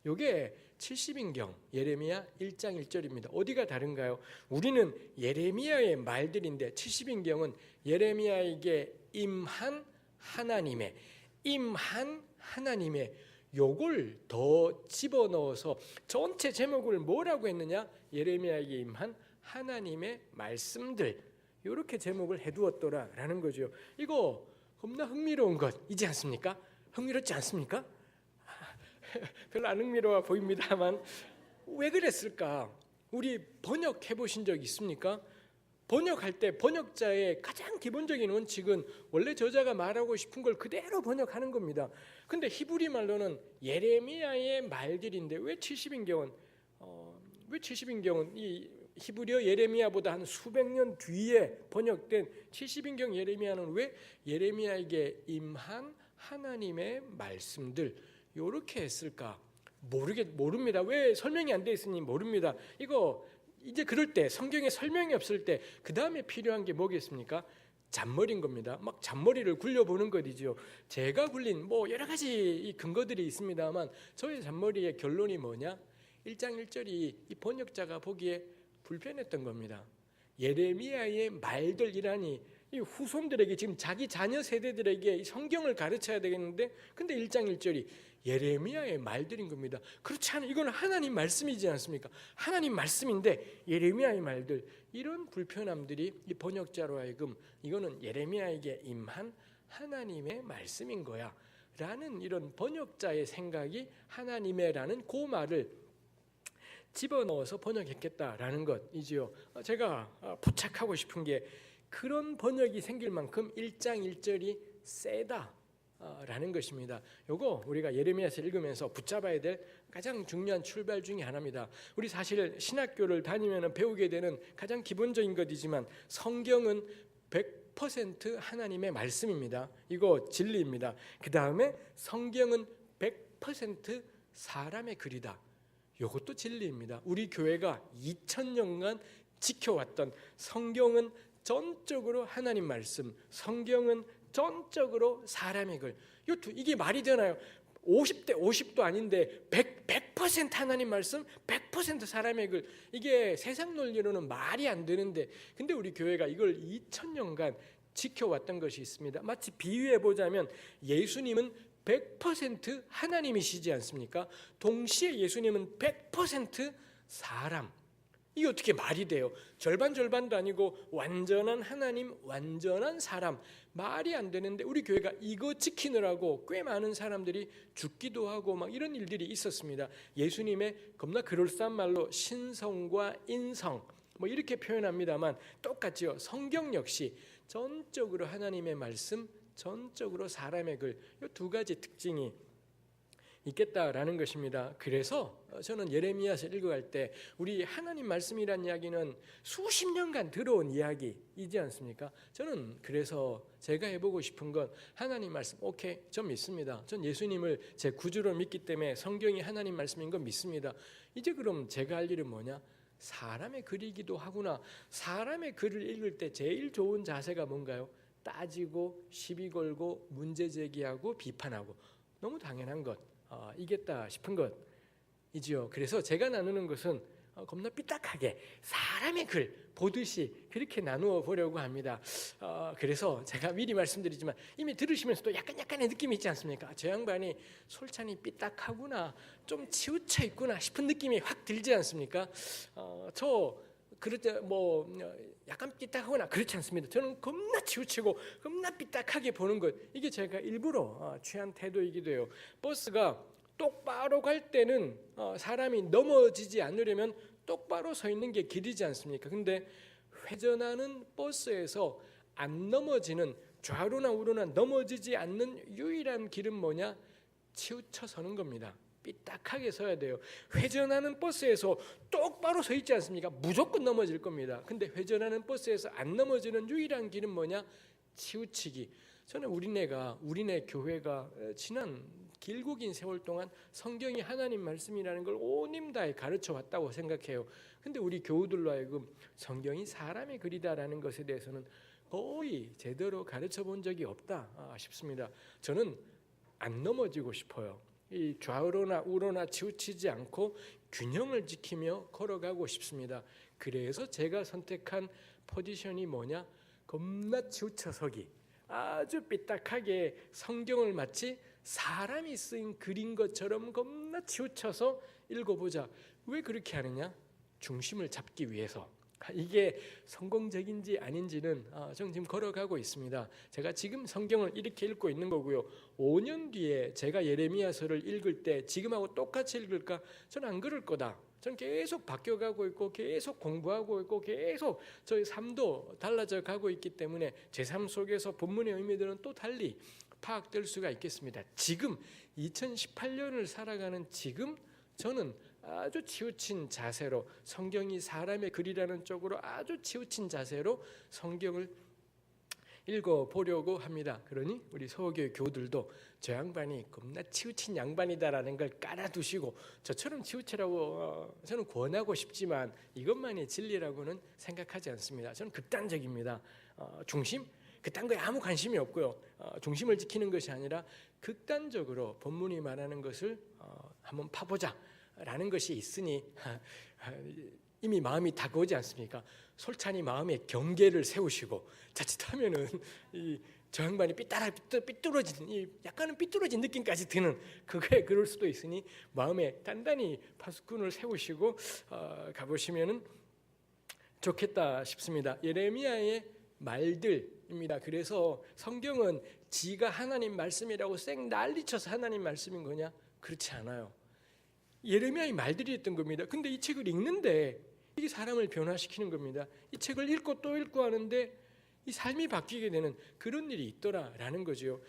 요게 70인경 예레미야 1장 1절입니다. 어디가 다른가요? 우리는 예레미야의 말들인데 70인경은 예레미야에게 임한 하나님의 요걸 더 집어넣어서 전체 제목을 뭐라고 했느냐, 예레미야에게 임한 하나님의 말씀들, 이렇게 제목을 해두었더라라는 거죠. 이거 겁나 흥미로운 것이지 않습니까? 흥미롭지 않습니까? 별로 안 흥미로워 보입니다만 왜 그랬을까? 우리 번역해 보신 적 있습니까? 번역할 때 번역자의 가장 기본적인 원칙은 원래 저자가 말하고 싶은 걸 그대로 번역하는 겁니다. 근데 히브리 말로는 예레미야의 말들인데 왜 70인경은 이 히브리어 예레미야보다 한 수백 년 뒤에 번역된 70인경 예레미야는 왜 예레미야에게 임한 하나님의 말씀들 이렇게 했을까? 모릅니다. 왜 설명이 안 돼 있으니 모릅니다. 이거 이제 그럴 때, 성경에 설명이 없을 때 그 다음에 필요한 게 뭐겠습니까? 잔머리인 겁니다. 막 잔머리를 굴려보는 것이지요. 제가 굴린 뭐 여러 가지 근거들이 있습니다만 저의 잔머리의 결론이 뭐냐? 1장 1절이 이 번역자가 보기에 불편했던 겁니다. 예레미야의 말들이라니 이 후손들에게, 지금 자기 자녀 세대들에게 이 성경을 가르쳐야 되겠는데, 근데 1장 1절이 예레미야의 말들인 겁니다. 그렇지 않아요. 이건 하나님 말씀이지 않습니까? 하나님 말씀인데 예레미야의 말들, 이런 불편함들이 이 번역자로 하여금 이거는 예레미야에게 임한 하나님의 말씀인 거야 라는 이런 번역자의 생각이 하나님의라는 그 말을 집어넣어서 번역했겠다라는 것이지요. 제가 부착하고 싶은 게, 그런 번역이 생길 만큼 1장 1절이 세다라는 것입니다. 요거 우리가 예레미야서 읽으면서 붙잡아야 될 가장 중요한 출발 중에 하나입니다. 우리 사실 신학교를 다니면 배우게 되는 가장 기본적인 것이지만 성경은 100% 하나님의 말씀입니다. 이거 진리입니다. 그 다음에 성경은 100% 사람의 글이다. 이것도 진리입니다. 우리 교회가 2000년간 지켜왔던 성경은 전적으로 하나님 말씀, 성경은 전적으로 사람의 글. 이게 말이 되나요? 50대 50도 아닌데 100% 하나님 말씀, 100% 사람의 글. 이게 세상 논리로는 말이 안 되는데, 근데 우리 교회가 이걸 2000년간 지켜왔던 것이 있습니다. 마치 비유해 보자면 예수님은 100% 하나님이시지 않습니까? 동시에 예수님은 100% 사람. 이게 어떻게 말이 돼요? 절반도 아니고 완전한 하나님, 완전한 사람. 말이 안 되는데 우리 교회가 이거 지키느라고 꽤 많은 사람들이 죽기도 하고 막 이런 일들이 있었습니다. 예수님의 겁나 그럴싸한 말로 신성과 인성 뭐 이렇게 표현합니다만 똑같지요. 성경 역시 전적으로 하나님의 말씀, 전적으로 사람의 글, 이 두 가지 특징이 있겠다라는 것입니다. 그래서 저는 예레미야서 읽어갈 때 우리 하나님 말씀이란 이야기는 수십 년간 들어온 이야기이지 않습니까? 저는 그래서 제가 해보고 싶은 건 하나님 말씀, 오케이, 전 믿습니다. 전 예수님을 제 구주로 믿기 때문에 성경이 하나님 말씀인 건 믿습니다. 이제 그럼 제가 할 일은 뭐냐? 사람의 글이기도 하구나. 사람의 글을 읽을 때 제일 좋은 자세가 뭔가요? 따지고 시비 걸고 문제 제기하고 비판하고. 너무 당연한 것 이겠다 싶은 것이지요. 그래서 제가 나누는 것은 겁나 삐딱하게 사람의 글 보듯이 그렇게 나누어 보려고 합니다. 그래서 제가 미리 말씀드리지만 이미 들으시면서도 약간의 느낌이 있지 않습니까? 저 양반이 솔찬히 삐딱하구나, 좀 치우쳐 있구나 싶은 느낌이 확 들지 않습니까? 그렇죠. 약간 삐딱하거나 그렇지 않습니다. 저는 겁나 치우치고 겁나 삐딱하게 보는 것, 이게 제가 일부러 취한 태도이기도 해요. 버스가 똑바로 갈 때는 사람이 넘어지지 않으려면 똑바로 서 있는 게 길이지 않습니까? 근데 회전하는 버스에서 안 넘어지는, 좌로나 우로나 넘어지지 않는 유일한 길은 뭐냐? 치우쳐 서는 겁니다. 삐딱하게 서야 돼요. 회전하는 버스에서 똑바로 서 있지 않습니까? 무조건 넘어질 겁니다. 근데 회전하는 버스에서 안 넘어지는 유일한 길은 뭐냐? 치우치기. 저는 우리네 교회가 지난 길고 긴 세월 동안 성경이 하나님 말씀이라는 걸 온힘다해 가르쳐 왔다고 생각해요. 근데 우리 교우들로 하여금 성경이 사람의 글이다라는 것에 대해서는 거의 제대로 가르쳐 본 적이 없다 싶습니다. 저는 안 넘어지고 싶어요. 이 좌우로나 우로나 치우치지 않고 균형을 지키며 걸어가고 싶습니다. 그래서 제가 선택한 포지션이 뭐냐? 겁나 치우쳐서기. 아주 삐딱하게 성경을 마치 사람이 쓰인 글인 것처럼 겁나 치우쳐서 읽어보자. 왜 그렇게 하느냐? 중심을 잡기 위해서. 이게 성공적인지 아닌지는 저는 지금 걸어가고 있습니다. 제가 지금 성경을 이렇게 읽고 있는 거고요. 5년 뒤에 제가 예레미야서를 읽을 때 지금하고 똑같이 읽을까? 저는 안 그럴 거다. 저는 계속 바뀌어가고 있고 계속 공부하고 있고 계속 저희 삶도 달라져 가고 있기 때문에 제 삶 속에서 본문의 의미들은 또 달리 파악될 수가 있겠습니다. 지금 2018년을 살아가는 지금 저는 아주 치우친 자세로, 성경이 사람의 글이라는 쪽으로 아주 치우친 자세로 성경을 읽어보려고 합니다. 그러니 우리 서호교회 교우들도 저 양반이 겁나 치우친 양반이다라는 걸 깔아두시고 저처럼 치우치라고 저는 권하고 싶지만 이것만이 진리라고는 생각하지 않습니다. 저는 극단적입니다. 중심? 그딴 거에 아무 관심이 없고요. 중심을 지키는 것이 아니라 극단적으로 본문이 말하는 것을 한번 파보자 라는 것이 있으니 이미 마음이 다가오지 않습니까? 솔찬히 마음에 경계를 세우시고 자칫하면은 저 양반이 삐뚤어진 약간은 삐뚤어진 느낌까지 드는 그거에 그럴 수도 있으니 마음에 단단히 파수꾼을 세우시고 가보시면은 좋겠다 싶습니다. 예레미야의 말들입니다. 그래서 성경은 지가 하나님 말씀이라고 쌩 난리쳐서 하나님 말씀인 거냐? 그렇지 않아요. 예레미야의 말들이었던 겁니다. 근데 이 책을 읽는데 이게 사람을 변화시키는 겁니다. 이 책을 읽고 또 읽고 하는데 이 삶이 바뀌게 되는 그런 일이 있더라라는 거죠.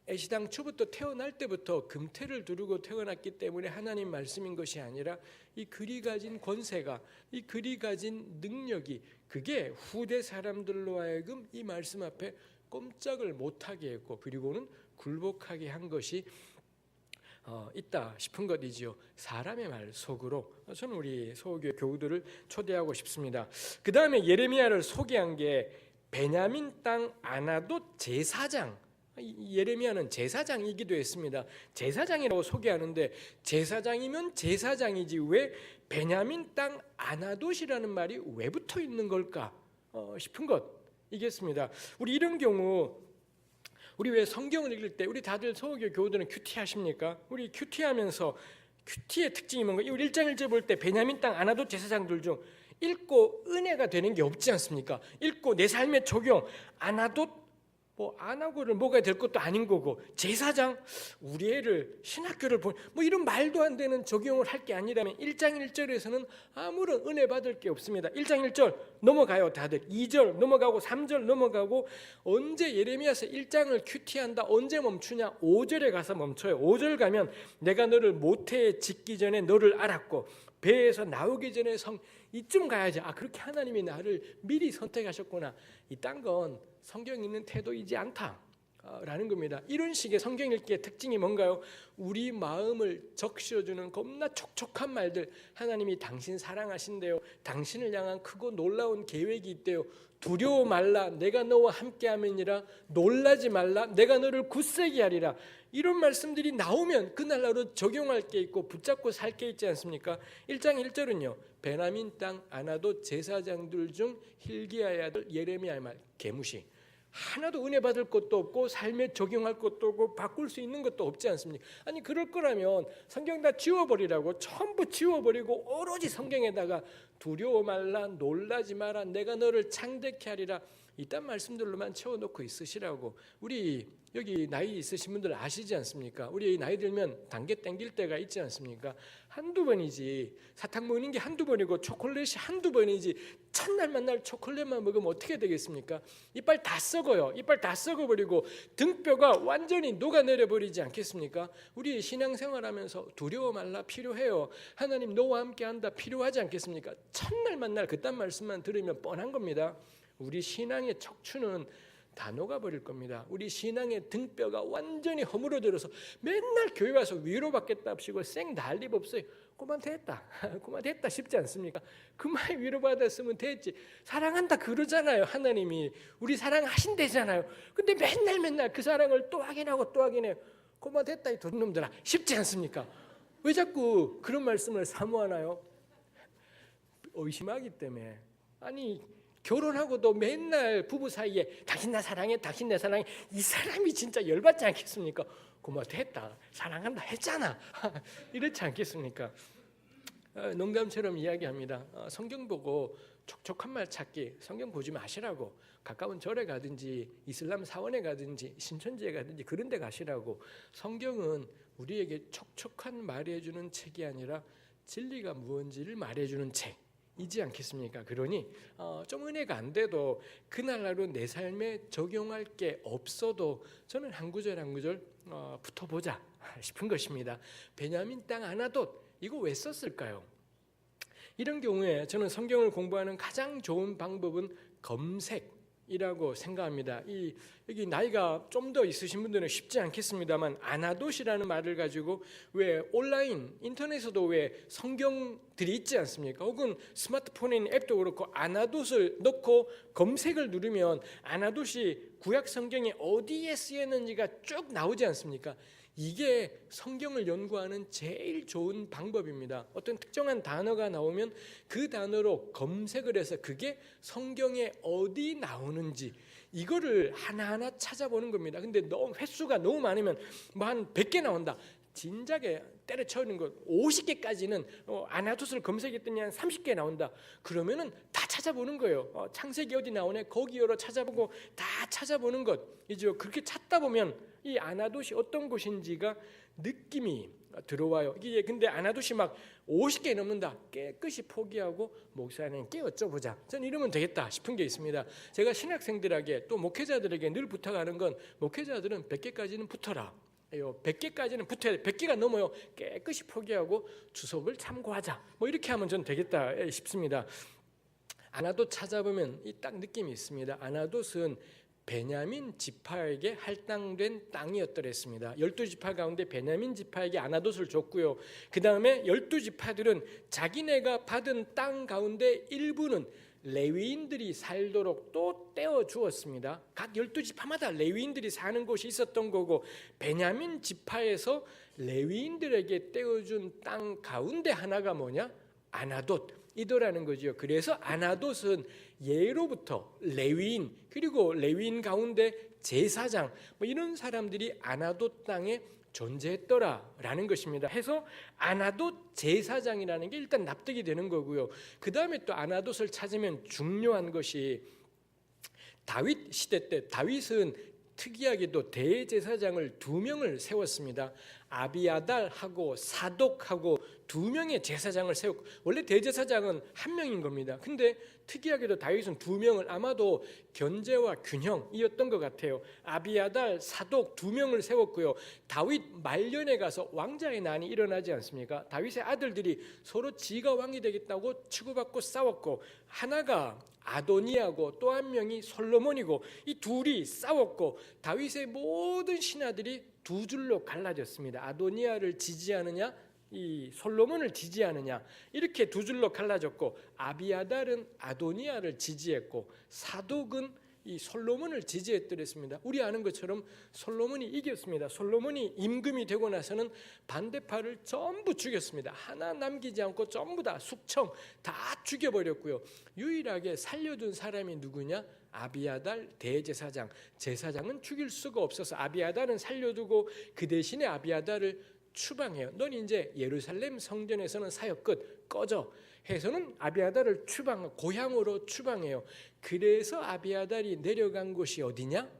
애시당 초부터 태어날 때부터 금태를 두르고 태어났기 때문에 하나님 말씀인 것이 아니라 이 글이 가진 권세가, 이 글이 가진 능력이, 그게 후대 사람들로 하여금 이 말씀 앞에 꼼짝을 못하게 했고 그리고는 굴복하게 한 것이 있다 싶은 것이지요. 사람의 말 속으로 저는 우리 서호교회 교우들을 초대하고 싶습니다. 그 다음에 예레미야를 소개한 게 베냐민 땅 아나돗 제사장. 예레미야는 제사장이기도 했습니다. 제사장이라고 소개하는데 제사장이면 제사장이지 왜 베냐민 땅 아나돗이라는 말이 왜 붙어 있는 걸까 싶은 것이겠습니다. 우리 이런 경우 우리 왜 성경을 읽을 때 우리 다들 서호교회 교우들은 큐티 하십니까? 우리 큐티 하면서 큐티의 특징이 뭔가? 우리 1장 1절 볼 때 베냐민 땅 아나돗 제사장들 중 읽고 은혜가 되는 게 없지 않습니까? 읽고 내 삶에 적용, 아나돗 안 하고를 뭐가 될 것도 아닌 거고 제사장 우리 애를 신학교를 이런 말도 안 되는 적용을 할 게 아니라면 1장 1절에서는 아무런 은혜 받을 게 없습니다. 1장 1절 넘어가요. 다들 2절 넘어가고 3절 넘어가고 언제 예레미야서 1장을 큐티한다 언제 멈추냐? 5절에 가서 멈춰요. 5절 가면 내가 너를 모태에 짓기 전에 너를 알았고 배에서 나오기 전에 이쯤 가야지. 그렇게 하나님이 나를 미리 선택하셨구나. 이딴 건 성경 읽는 태도이지 않다라는 겁니다. 이런 식의 성경 읽기의 특징이 뭔가요? 우리 마음을 적셔주는 겁나 촉촉한 말들. 하나님이 당신 사랑하신대요. 당신을 향한 크고 놀라운 계획이 있대요. 두려워 말라 내가 너와 함께함이니라. 놀라지 말라 내가 너를 굳세게 하리라. 이런 말씀들이 나오면 그날로 적용할 게 있고 붙잡고 살 게 있지 않습니까? 1장 1절은요. 베냐민 땅 아나돗 제사장들 중 hil기야의 아들 예레미야의 말 개무시. 하나도 은혜 받을 것도 없고 삶에 적용할 것도 없고 바꿀 수 있는 것도 없지 않습니까? 아니 그럴 거라면 성경 다 지워버리라고 전부 지워버리고 오로지 성경에다가 두려워 말라 놀라지 마라 내가 너를 창대케 하리라 이딴 말씀들로만 채워놓고 있으시라고. 우리 여기 나이 있으신 분들 아시지 않습니까? 우리 나이 들면 단계 땡길 때가 있지 않습니까? 한두 번이지. 사탕 먹는 게 한두 번이고 초콜릿이 한두 번이지. 첫날 만날 초콜릿만 먹으면 어떻게 되겠습니까? 이빨 다 썩어요. 이빨 다 썩어버리고 등뼈가 완전히 녹아내려버리지 않겠습니까? 우리 신앙생활하면서 두려워 말라 필요해요. 하나님 너와 함께한다 필요하지 않겠습니까? 첫날 만날 그딴 말씀만 들으면 뻔한 겁니다. 우리 신앙의 척추는 다 녹아버릴 겁니다. 우리 신앙의 등뼈가 완전히 허물어들어서 맨날 교회 와서 위로받겠다 하시고 쌩 난리 없어요. 그만 됐다. 그만 됐다 싶지 않습니까? 그만 위로받았으면 됐지. 사랑한다 그러잖아요. 하나님이 우리 사랑하신대잖아요. 근데 맨날 그 사랑을 또 확인하고 또 확인해요. 그만 됐다 이 도둑놈들아 쉽지 않습니까? 왜 자꾸 그런 말씀을 사모하나요? 의심하기 때문에. 아니 결혼하고도 맨날 부부 사이에 당신 나 사랑해 당신 내 사랑해 이 사람이 진짜 열받지 않겠습니까? 고마 됐다 사랑한다 했잖아 이렇지 않겠습니까? 농담처럼 이야기합니다. 성경 보고 촉촉한 말 찾기 성경 보지 마시라고. 가까운 절에 가든지 이슬람 사원에 가든지 신천지에 가든지 그런 데 가시라고. 성경은 우리에게 촉촉한 말해주는 책이 아니라 진리가 무언지를 말해주는 책 이지 않겠습니까? 그러니 좀 은혜가 안 돼도 그날로 내 삶에 적용할 게 없어도 저는 한 구절 한 구절 붙어보자 싶은 것입니다. 베냐민 땅 아나돗 이거 왜 썼을까요? 이런 경우에 저는 성경을 공부하는 가장 좋은 방법은 검색이라고 생각합니다. 여기 나이가 좀 더 있으신 분들은 쉽지 않겠습니다만 아나돗이라는 말을 가지고 왜 온라인 인터넷에도 왜 성경들이 있지 않습니까? 혹은 스마트폰에 있는 앱도 그렇고 아나돗을 넣고 검색을 누르면 아나돗이 구약 성경에 어디에 쓰였는지가 쭉 나오지 않습니까? 이게 성경을 연구하는 제일 좋은 방법입니다. 어떤 특정한 단어가 나오면 그 단어로 검색을 해서 그게 성경에 어디 나오는지 이거를 하나하나 찾아보는 겁니다. 근데 너무 횟수가 너무 많으면 뭐 한 100개 나온다. 진작에 때려쳐는 것 50개까지는 아나돗을 검색했더니 한 30개 나온다. 그러면은 다 찾아보는 거예요. 창세기 어디 나오네 거기 여러 찾아보고 다 찾아보는 것이죠. 그렇게 찾다 보면 이 아나돗이 어떤 곳인지가 느낌이 들어와요. 이게 근데 아나돗이 막 50개 넘는다. 깨끗이 포기하고 목사님 깨 어쩌보자. 저는 이러면 되겠다 싶은 게 있습니다. 제가 신학생들에게 또 목회자들에게 늘 부탁하는 건 목회자들은 100개까지는 붙어라. 100개까지는 붙어야 돼. 100개가 넘어요. 깨끗이 포기하고 주석을 참고하자. 뭐 이렇게 하면 전 되겠다 싶습니다. 아나돗 찾아보면 이 딱 느낌이 있습니다. 아나돗은 베냐민 지파에게 할당된 땅이었더랬습니다. 12지파 가운데 베냐민 지파에게 아나돗을 줬고요. 그 다음에 12지파들은 자기네가 받은 땅 가운데 일부는 레위인들이 살도록 또 떼어주었습니다. 각 12지파마다 레위인들이 사는 곳이 있었던 거고 베냐민 지파에서 레위인들에게 떼어준 땅 가운데 하나가 뭐냐? 아나돗 이더라는 거죠. 그래서 아나돗은 예로부터 레위인 그리고 레위인 가운데 제사장 뭐 이런 사람들이 아나돗 땅에 존재했더라라는 것입니다. 해서 아나돗 제사장이라는 게 일단 납득이 되는 거고요. 그 다음에 또 아나돗을 찾으면 중요한 것이 다윗 시대 때 다윗은 특이하게도 대제사장을 2명을 세웠습니다. 아비아달하고 사독하고 2명의 제사장을 세웠고 원래 대제사장은 1명인 겁니다. 근데 특이하게도 다윗은 2명을 아마도 견제와 균형이었던 것 같아요. 아비아달, 사독 2명을 세웠고요. 다윗 말년에 가서 왕자의 난이 일어나지 않습니까? 다윗의 아들들이 서로 지가 왕이 되겠다고 치고받고 싸웠고 하나가 아도니아고 또 한 명이 솔로몬이고 이 둘이 싸웠고 다윗의 모든 신하들이 두 줄로 갈라졌습니다. 아도니아를 지지하느냐 이 솔로몬을 지지하느냐, 이렇게 두 줄로 갈라졌고, 아비아달은 아도니아를 지지했고 사독은 이 솔로몬을 지지했더랬습니다. 우리 아는 것처럼 솔로몬이 이겼습니다. 솔로몬이 임금이 되고 나서는 반대파를 전부 죽였습니다. 하나 남기지 않고 전부 다 숙청 다 죽여버렸고요. 유일하게 살려둔 사람이 누구냐? 아비아달 대제사장. 제사장은 죽일 수가 없어서 아비아달은 살려두고 그 대신에 아비아달을 추방해요. 넌 이제 예루살렘 성전에서는 사역 끝, 꺼져 해서는 아비아달을 고향으로 추방해요. 그래서 아비아달이 내려간 곳이 어디냐?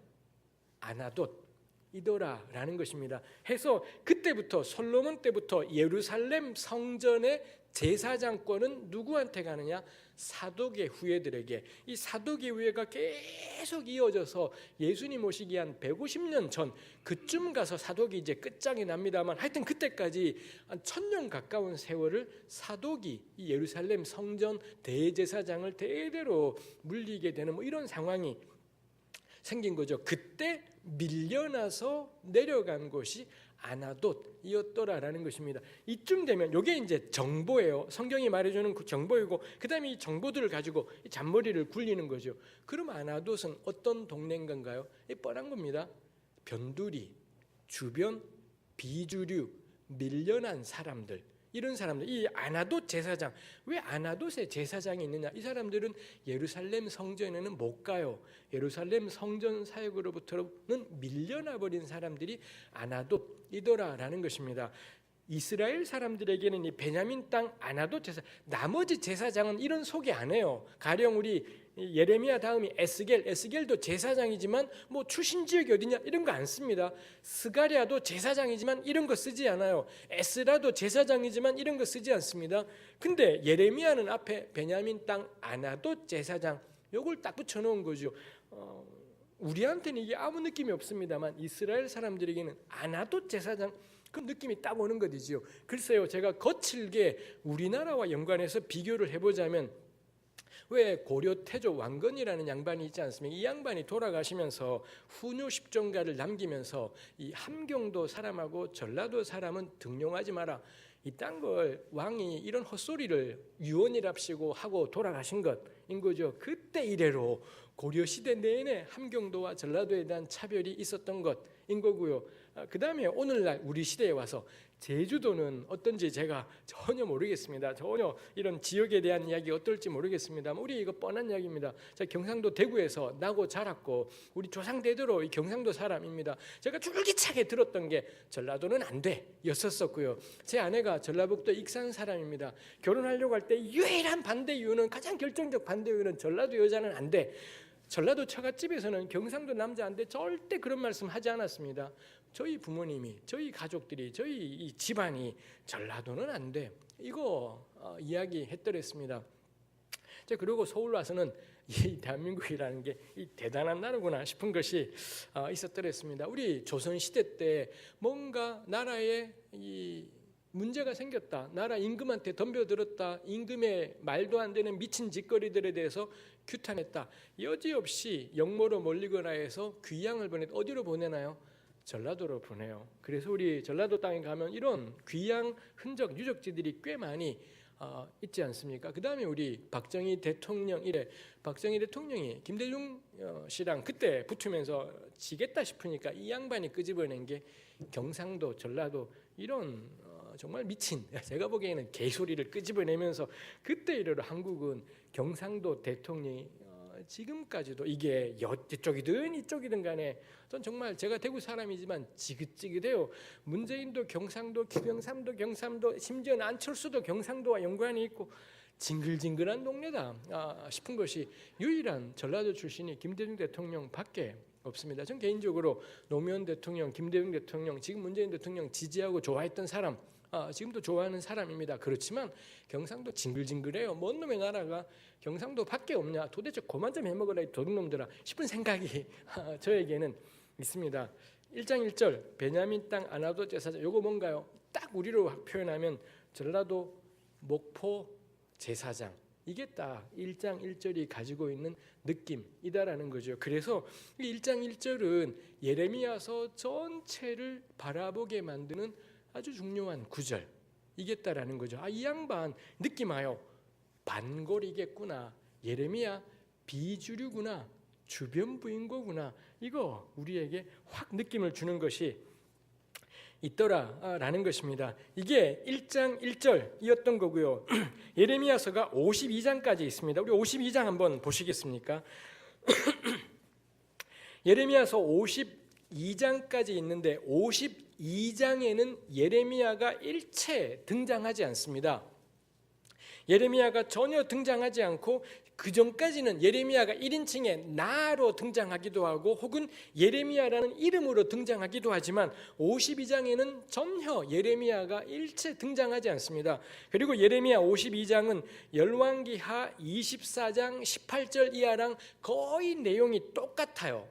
아나돗이더라라는 것입니다. 해서 그때부터 솔로몬 때부터 예루살렘 성전의 제사장권은 누구한테 가느냐? 사독의 후예들에게. 이 사독의 후예가 계속 이어져서 예수님 오시기 한 150년 전 그쯤 가서 사독이 이제 끝장이 납니다만, 하여튼 그때까지 한 1000년 가까운 세월을 사독이 이 예루살렘 성전 대제사장을 대대로 물리게 되는 이런 상황이 생긴 거죠. 그때 밀려나서 내려간 곳이 아나돗이었더라라는 것입니다. 이쯤 되면 이게 이제 정보예요. 성경이 말해주는 그 정보이고, 그다음에 이 정보들을 가지고 이 잔머리를 굴리는 거죠. 그럼 아나돗은 어떤 동네인 건가요? 뻔한 겁니다. 변두리, 주변, 비주류, 밀려난 사람들, 이런 사람들. 이 아나돗 제사장, 왜 아나돗에 제사장이 있느냐? 이 사람들은 예루살렘 성전에는 못 가요. 예루살렘 성전 사역으로부터는 밀려나 버린 사람들이 아나돗이더라라는 것입니다. 이스라엘 사람들에게는 이 베냐민 땅 아나돗 제사, 나머지 제사장은 이런 소개 안 해요. 가령 우리 예레미야 다음이 에스겔도 제사장이지만 뭐 출신 지역이 어디냐 이런 거 안 씁니다. 스가랴도 제사장이지만 이런 거 쓰지 않아요. 에스라도 제사장이지만 이런 거 쓰지 않습니다. 근데 예레미야는 앞에 베냐민 땅 아나돗 제사장 요걸 딱 붙여놓은 거죠. 우리한테는 이게 아무 느낌이 없습니다만 이스라엘 사람들에게는 아나돗 제사장 그 느낌이 딱 오는 것이지요. 글쎄요, 제가 거칠게 우리나라와 연관해서 비교를 해보자면, 왜 고려 태조 왕건이라는 양반이 있지 않습니까? 이 양반이 돌아가시면서 후뇨 십종가를 남기면서 이 함경도 사람하고 전라도 사람은 등용하지 마라, 이딴 걸 왕이 이런 헛소리를 유언이랍시고 하고 돌아가신 것인 거죠. 그때 이래로 고려시대 내내 함경도와 전라도에 대한 차별이 있었던 것인 거고요. 그 다음에 오늘날 우리 시대에 와서 제주도는 어떤지 제가 전혀 모르겠습니다. 전혀 이런 지역에 대한 이야기 어떨지 모르겠습니다. 우리 이거 뻔한 이야기입니다. 제가 경상도 대구에서 나고 자랐고 우리 조상 대대로 이 경상도 사람입니다. 제가 줄기차게 들었던 게 전라도는 안 돼 였었고요. 제 아내가 전라북도 익산 사람입니다. 결혼하려고 할 때 유일한 반대 이유는, 가장 결정적 반대 이유는 전라도 여자는 안 돼. 전라도 처갓집에서는 경상도 남자한테 절대 그런 말씀 하지 않았습니다. 저희 부모님이, 저희 가족들이, 저희 이 집안이 전라도는 안 돼, 이거 이야기했더랬습니다. 그리고 서울 와서는 이 대한민국이라는 게 이 대단한 나라구나 싶은 것이 있었더랬습니다. 우리 조선시대 때 뭔가 나라에 이 문제가 생겼다, 나라 임금한테 덤벼들었다, 임금의 말도 안 되는 미친 짓거리들에 대해서 규탄했다, 여지없이 역모로 몰리거나 해서 귀양을 어디로 보내나요? 전라도로 보내요. 그래서 우리 전라도 땅에 가면 이런 귀양 흔적, 유적지들이 꽤 많이 있지 않습니까? 그 다음에 우리 박정희 대통령 이래, 박정희 대통령이 김대중 씨랑 그때 붙으면서 지겠다 싶으니까 이 양반이 끄집어낸 게 경상도, 전라도 이런 정말 미친, 제가 보기에는 개소리를 끄집어내면서 그때 이래로 한국은 경상도 대통령이 지금까지도 이게 이쪽이든 이쪽이든 간에 전 정말, 제가 대구 사람이지만 지긋지긋해요. 문재인도 경상도, 김영삼도 경상도, 심지어는 안철수도 경상도와 연관이 있고 징글징글한 동네다 싶은 것이 유일한 전라도 출신이 김대중 대통령밖에 없습니다. 전 개인적으로 노무현 대통령, 김대중 대통령, 지금 문재인 대통령 지지하고 좋아했던 사람, 지금도 좋아하는 사람입니다. 그렇지만 경상도 징글징글해요. 뭔 놈의 나라가 경상도밖에 없냐, 도대체 그만 좀 해먹으라 이 도둑놈들아 싶은 생각이 저에게는 있습니다. 1장 1절 베냐민 땅 아나돗 제사장, 요거 뭔가요? 딱 우리로 표현하면 전라도 목포 제사장, 이게 딱 1장 1절이 가지고 있는 느낌이다라는 거죠. 그래서 이 1장 1절은 예레미야서 전체를 바라보게 만드는 아주 중요한 구절인 이겼다라는 거죠. 이 양반 느낌 와요. 반골이겠구나. 예레미야 비주류구나. 주변부인 거구나. 이거 우리에게 확 느낌을 주는 것이 있더라라는 것입니다. 이게 1장 1절이었던 거고요. 예레미야서가 52장까지 있습니다. 우리 52장 한번 보시겠습니까? 예레미야서 52장까지 있는데 52장에는 예레미야가 일체 등장하지 않습니다. 예레미야가 전혀 등장하지 않고 그 전까지는 예레미야가 1인칭의 나로 등장하기도 하고 혹은 예레미야라는 이름으로 등장하기도 하지만 52장에는 전혀 예레미야가 일체 등장하지 않습니다. 그리고 예레미야 52장은 열왕기하 24장 18절 이하랑 거의 내용이 똑같아요.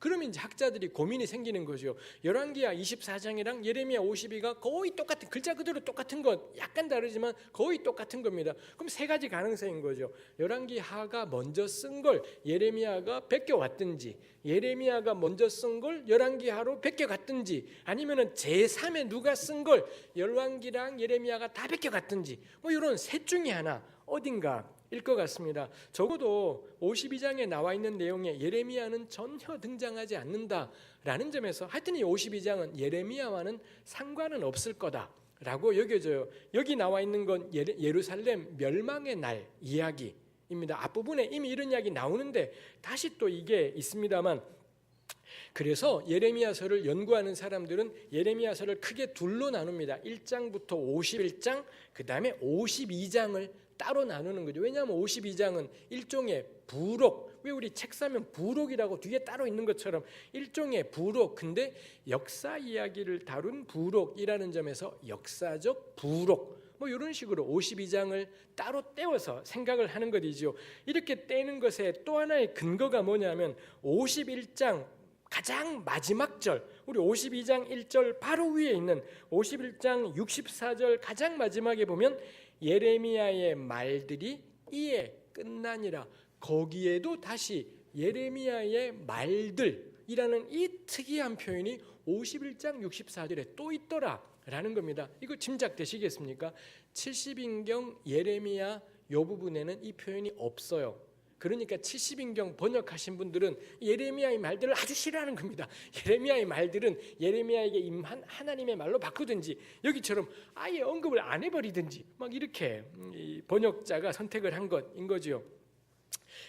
그러면 이제 학자들이 고민이 생기는 거죠. 열왕기하 24장이랑 예레미야 52가 거의 똑같은, 글자 그대로 똑같은 것, 약간 다르지만 거의 똑같은 겁니다. 그럼 세 가지 가능성인 거죠. 열왕기하가 먼저 쓴 걸 예레미야가 베껴왔든지, 예레미야가 먼저 쓴 걸 열왕기하로 베껴갔든지, 아니면은 제3의 누가 쓴 걸 열왕기랑 예레미야가 다 베껴갔든지, 뭐 이런 셋 중에 하나 어딘가 일 것 같습니다. 적어도 52장에 나와 있는 내용에 예레미야는 전혀 등장하지 않는다라는 점에서 하여튼 이 52장은 예레미야와는 상관은 없을 거다라고 여겨져요. 여기 나와 있는 건 예루살렘 멸망의 날 이야기입니다. 앞부분에 이미 이런 이야기 나오는데 다시 또 이게 있습니다만, 그래서 예레미야서를 연구하는 사람들은 예레미야서를 크게 둘로 나눕니다. 1장부터 51장, 그 다음에 52장을 따로 나누는 거죠. 왜냐하면 52장은 일종의 부록, 왜 우리 책 사면 부록이라고 뒤에 따로 있는 것처럼 일종의 부록, 근데 역사 이야기를 다룬 부록이라는 점에서 역사적 부록, 뭐 이런 식으로 52장을 따로 떼어서 생각을 하는 것이죠. 이렇게 떼는 것에 또 하나의 근거가 뭐냐면 51장 가장 마지막 절, 우리 52장 1절 바로 위에 있는 51장 64절 가장 마지막에 보면 예레미야의 말들이 이에 끝나니라. 거기에도 다시 예레미야의 말들이라는 이 특이한 표현이 51장 64절에 또 있더라라는 겁니다. 이거 짐작되시겠습니까? 70인경 예레미야 이 부분에는 이 표현이 없어요. 그러니까 70인경 번역하신 분들은 예레미야의 말들을 아주 싫어하는 겁니다. 예레미야의 말들은 예레미야에게 임한 하나님의 말로 바꾸든지 여기처럼 아예 언급을 안 해버리든지 막 이렇게 번역자가 선택을 한 것인 거죠.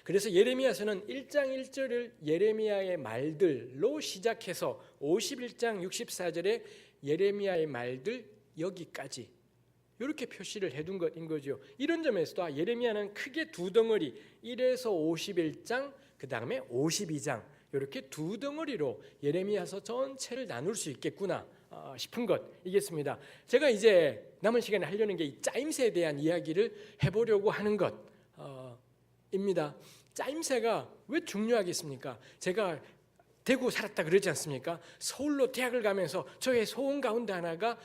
그래서 예레미야서는 1장 1절을 예레미야의 말들로 시작해서 51장 64절에 예레미야의 말들 여기까지 이렇게 표시를 해둔 것인 거죠. 이런 점에서도 예레미야는 크게 두 덩어리 1에서 51장 그 다음에 52장 이렇게 두 덩어리로 예레미야서 전체를 나눌 수 있겠구나 싶은 것이겠습니다. 제가 이제 남은 시간에 하려는 게 이 짜임새에 대한 이야기를 해보려고 하는 것입니다. 짜임새가 왜 중요하겠습니까? 제가 대구 살았다 그러지 않습니까? 서울로 대학을 가면서 저의 소원 가운데 하나가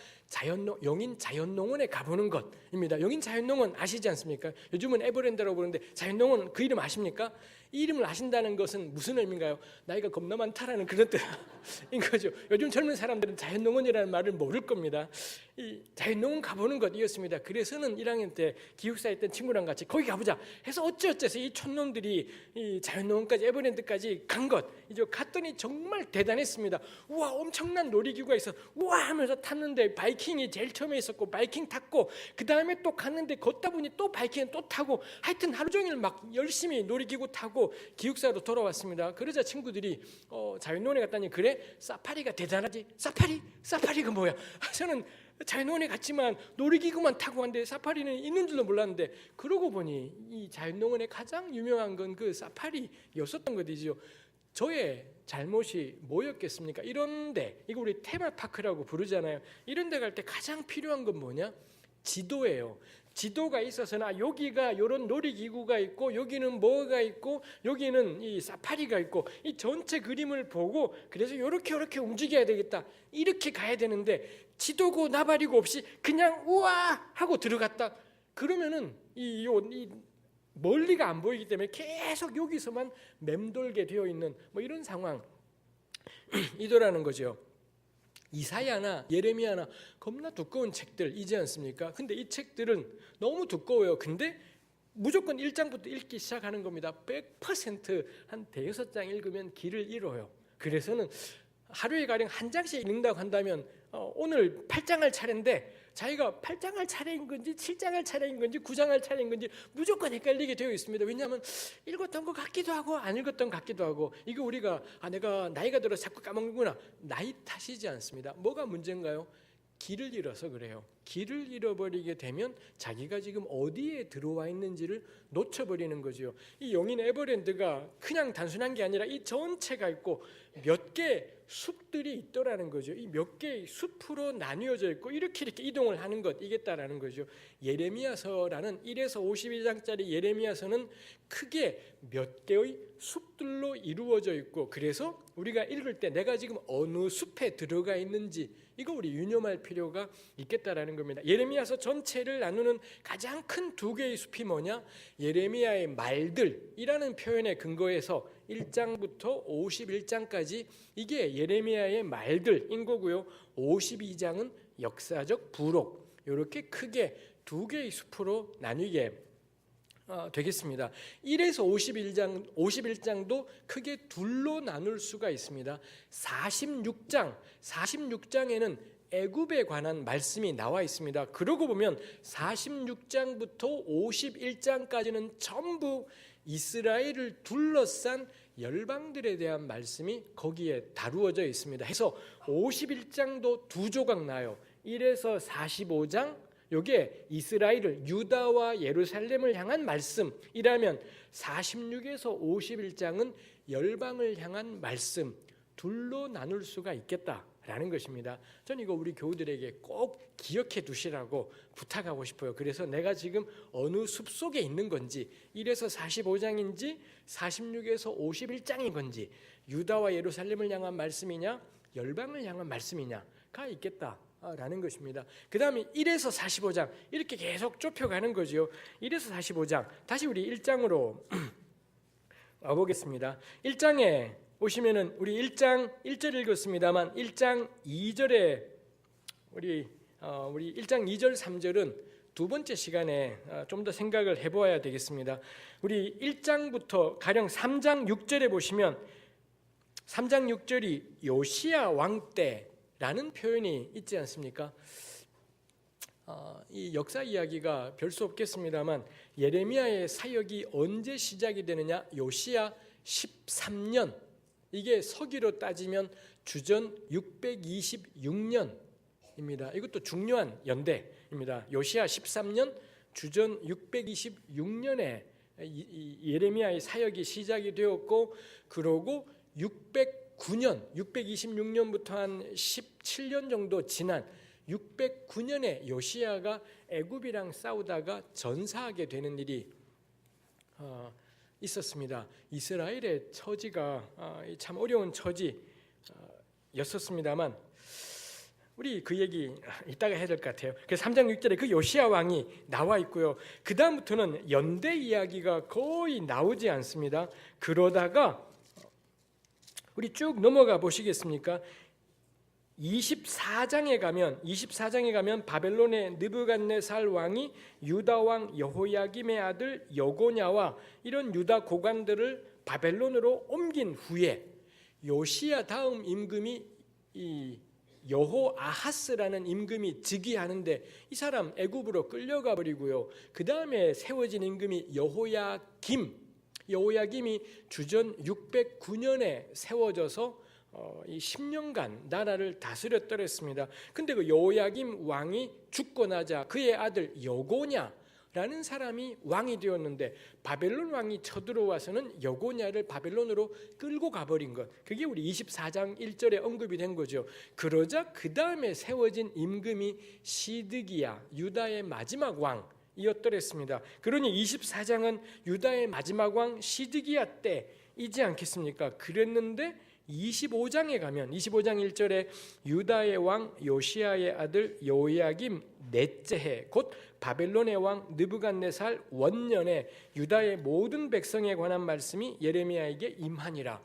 용인 자연농원에 가보는 것입니다. 용인 자연농원 아시지 않습니까? 요즘은 에버랜드라고 부르는데 자연농원 그 이름 아십니까? 이 이름을 아신다는 것은 무슨 의미인가요? 나이가 겁나 많다라는 그런 뜻인 거죠. 요즘 젊은 사람들은 자연농원이라는 말을 모를 겁니다. 이 자연농원 가보는 것이었습니다. 그래서는 1학년 때 기숙사에 있던 친구랑 같이 거기 가보자 해서 어찌어째서 이 촌놈들이 이 자연농원까지 에버랜드까지 간 것. 이제 갔더니 정말 대단했습니다. 우와 엄청난 놀이기구가 있어. 우와 하면서 탔는데 바이킹이 제일 처음에 있었고 바이킹 탔고 그 다음에 또 갔는데 걷다 보니 또 바이킹 또 타고 하여튼 하루 종일 막 열심히 놀이기구 타고 기숙사로 돌아왔습니다. 그러자 친구들이 자연농원에 갔다니 그래? 사파리가 대단하지? 사파리가 뭐야? 저는 자연농원에 갔지만 놀이기구만 타고 왔는데 사파리는 있는 줄도 몰랐는데 그러고 보니 이 자연농원에 가장 유명한 건 그 사파리였었던 것이죠. 저의 잘못이 뭐였겠습니까? 이런데 이거 우리 테마파크라고 부르잖아요. 이런 데 갈 때 가장 필요한 건 뭐냐? 지도예요. 지도가 있어서나 여기가 이런 놀이기구가 있고 여기는 뭐가 있고 여기는 이 사파리가 있고 이 전체 그림을 보고 그래서 이렇게 움직여야 되겠다 이렇게 가야 되는데 지도고 나발이고 없이 그냥 우와 하고 들어갔다 그러면은 이 멀리가 안 보이기 때문에 계속 여기서만 맴돌게 되어 있는 뭐 이런 상황이더라는 거죠. 이사야나 예레미야나 겁나 두꺼운 책들이지 않습니까? 근데 이 책들은 너무 두꺼워요. 근데 무조건 1장부터 읽기 시작하는 겁니다. 100%한 대여섯 장 읽으면 길을 잃어요. 그래서는 하루에 가령 한 장씩 읽는다고 한다면 오늘 8장 할 차례인데 자기가 8장 할 차례인 건지 7장 할 차례인 건지 9장 할 차례인 건지 무조건 헷갈리게 되어 있습니다. 왜냐하면 읽었던 것 같기도 하고 안 읽었던 것 같기도 하고, 이거 우리가 내가 나이가 들어서 자꾸 까먹는구나, 나이 탓이지 않습니다. 뭐가 문제인가요? 길을 잃어서 그래요. 길을 잃어버리게 되면 자기가 지금 어디에 들어와 있는지를 놓쳐버리는 거죠. 이 용인 에버랜드가 그냥 단순한 게 아니라 이 전체가 있고 몇 개 숲들이 있더라는 거죠. 이 몇 개의 숲으로 나뉘어져 있고 이렇게 이동을 하는 것, 이겠다라는 거죠. 예레미야서라는 1에서 52장짜리 예레미야서는 크게 몇 개의 숲들로 이루어져 있고, 그래서 우리가 읽을 때 내가 지금 어느 숲에 들어가 있는지 이거 우리 유념할 필요가 있겠다라는 겁니다. 예레미야서 전체를 나누는 가장 큰 두 개의 숲이 뭐냐? 예레미야의 말들이라는 표현에 근거해서 1장부터 51장까지 이게 예레미야의 말들인 거고요. 52장은 역사적 부록, 이렇게 크게 두 개의 숲으로 나뉘게 되겠습니다. 1에서 51장도 크게 둘로 나눌 수가 있습니다. 46장에는 애굽에 관한 말씀이 나와 있습니다. 그러고 보면 46장부터 51장까지는 전부 이스라엘을 둘러싼 열방들에 대한 말씀이 거기에 다루어져 있습니다. 해서 51장도 두 조각 나요. 1에서 45장, 이게 이스라엘을, 유다와 예루살렘을 향한 말씀이라면 46에서 51장은 열방을 향한 말씀, 둘로 나눌 수가 있겠다라는 것입니다. 저는 이거 우리 교우들에게 꼭 기억해 두시라고 부탁하고 싶어요. 그래서 내가 지금 어느 숲속에 있는 건지, 1에서 45장인지 46에서 51장인 건지, 유다와 예루살렘을 향한 말씀이냐 열방을 향한 말씀이냐가 있겠다 라는 것입니다. 그 다음에 1에서 45장 이렇게 계속 좁혀가는 거죠. 1에서 45장, 다시 우리 1장으로 와보겠습니다. 1장에 오시면은 우리 1장 1절 읽었습니다만 1장 2절에 우리 1장 2절 3절은 두 번째 시간에 좀 더 생각을 해보아야 되겠습니다. 우리 1장부터 가령 3장 6절에 보시면 3장 6절이 요시야 왕 때라는 표현이 있지 않습니까? 이 역사 이야기가 별 수 없겠습니다만 예레미야의 사역이 언제 시작이 되느냐? 요시야 13년, 이게 서기로 따지면 주전 626년입니다. 이것도 중요한 연대입니다. 요시야 13년, 주전 626년에 예레미야의 사역이 시작이 되었고, 그러고 626년부터 한 17년 정도 지난 609년에 요시야가 애굽이랑 싸우다가 전사하게 되는 일이 있었습니다. 이스라엘의 처지가 참 어려운 처지였었습니다만 우리 그 얘기 이따가 해야 될 것 같아요. 그래서 3장 6절에 그 요시야 왕이 나와 있고요. 그 다음부터는 연대 이야기가 거의 나오지 않습니다. 그러다가 우리 쭉 넘어가 보시겠습니까? 24장에 가면 바벨론의 느부갓네살 왕이 유다 왕 여호야김의 아들 여고냐와 이런 유다 고관들을 바벨론으로 옮긴 후에 요시야 다음 임금이 이 여호아하스라는 임금이 즉위하는데 이 사람 애굽으로 끌려가 버리고요. 그 다음에 세워진 임금이 여호야김이 주전 609년에 세워져서 이 10년간 나라를 다스렸더랬습니다. 근데 그 여호야김 왕이 죽고 나자 그의 아들 여고냐라는 사람이 왕이 되었는데 바벨론 왕이 쳐들어와서는 여고냐를 바벨론으로 끌고 가버린 것, 그게 우리 24장 1절에 언급이 된 거죠. 그러자 그 다음에 세워진 임금이 시드기야, 유다의 마지막 왕이었더랬습니다. 그러니 24장은 유다의 마지막 왕 시드기야 때이지 않겠습니까? 그랬는데 25장에 가면 25장 1절에 유다의 왕 요시야의 아들 여호야김 넷째 해 곧 바벨론의 왕 느부갓네살 원년에 유다의 모든 백성에 관한 말씀이 예레미야에게 임하니라.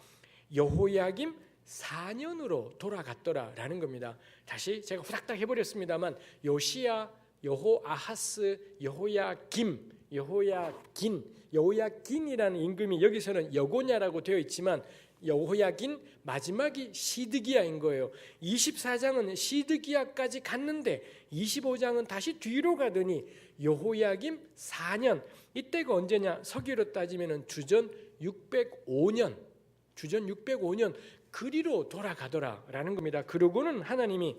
여호야김 4년으로 돌아갔더라라는 겁니다. 다시 제가 후닥닥 해버렸습니다만 요시야, 여호아하스, 여호야긴이라는 임금이 여기서는 여고냐라고 되어 있지만 여호야긴 마지막이 시드기야인 거예요. 24장은 시드기야까지 갔는데 25장은 다시 뒤로 가더니 여호야김 4년, 이때가 언제냐? 서기로 따지면 주전 605년 그리로 돌아가더라라는 겁니다. 그러고는 하나님이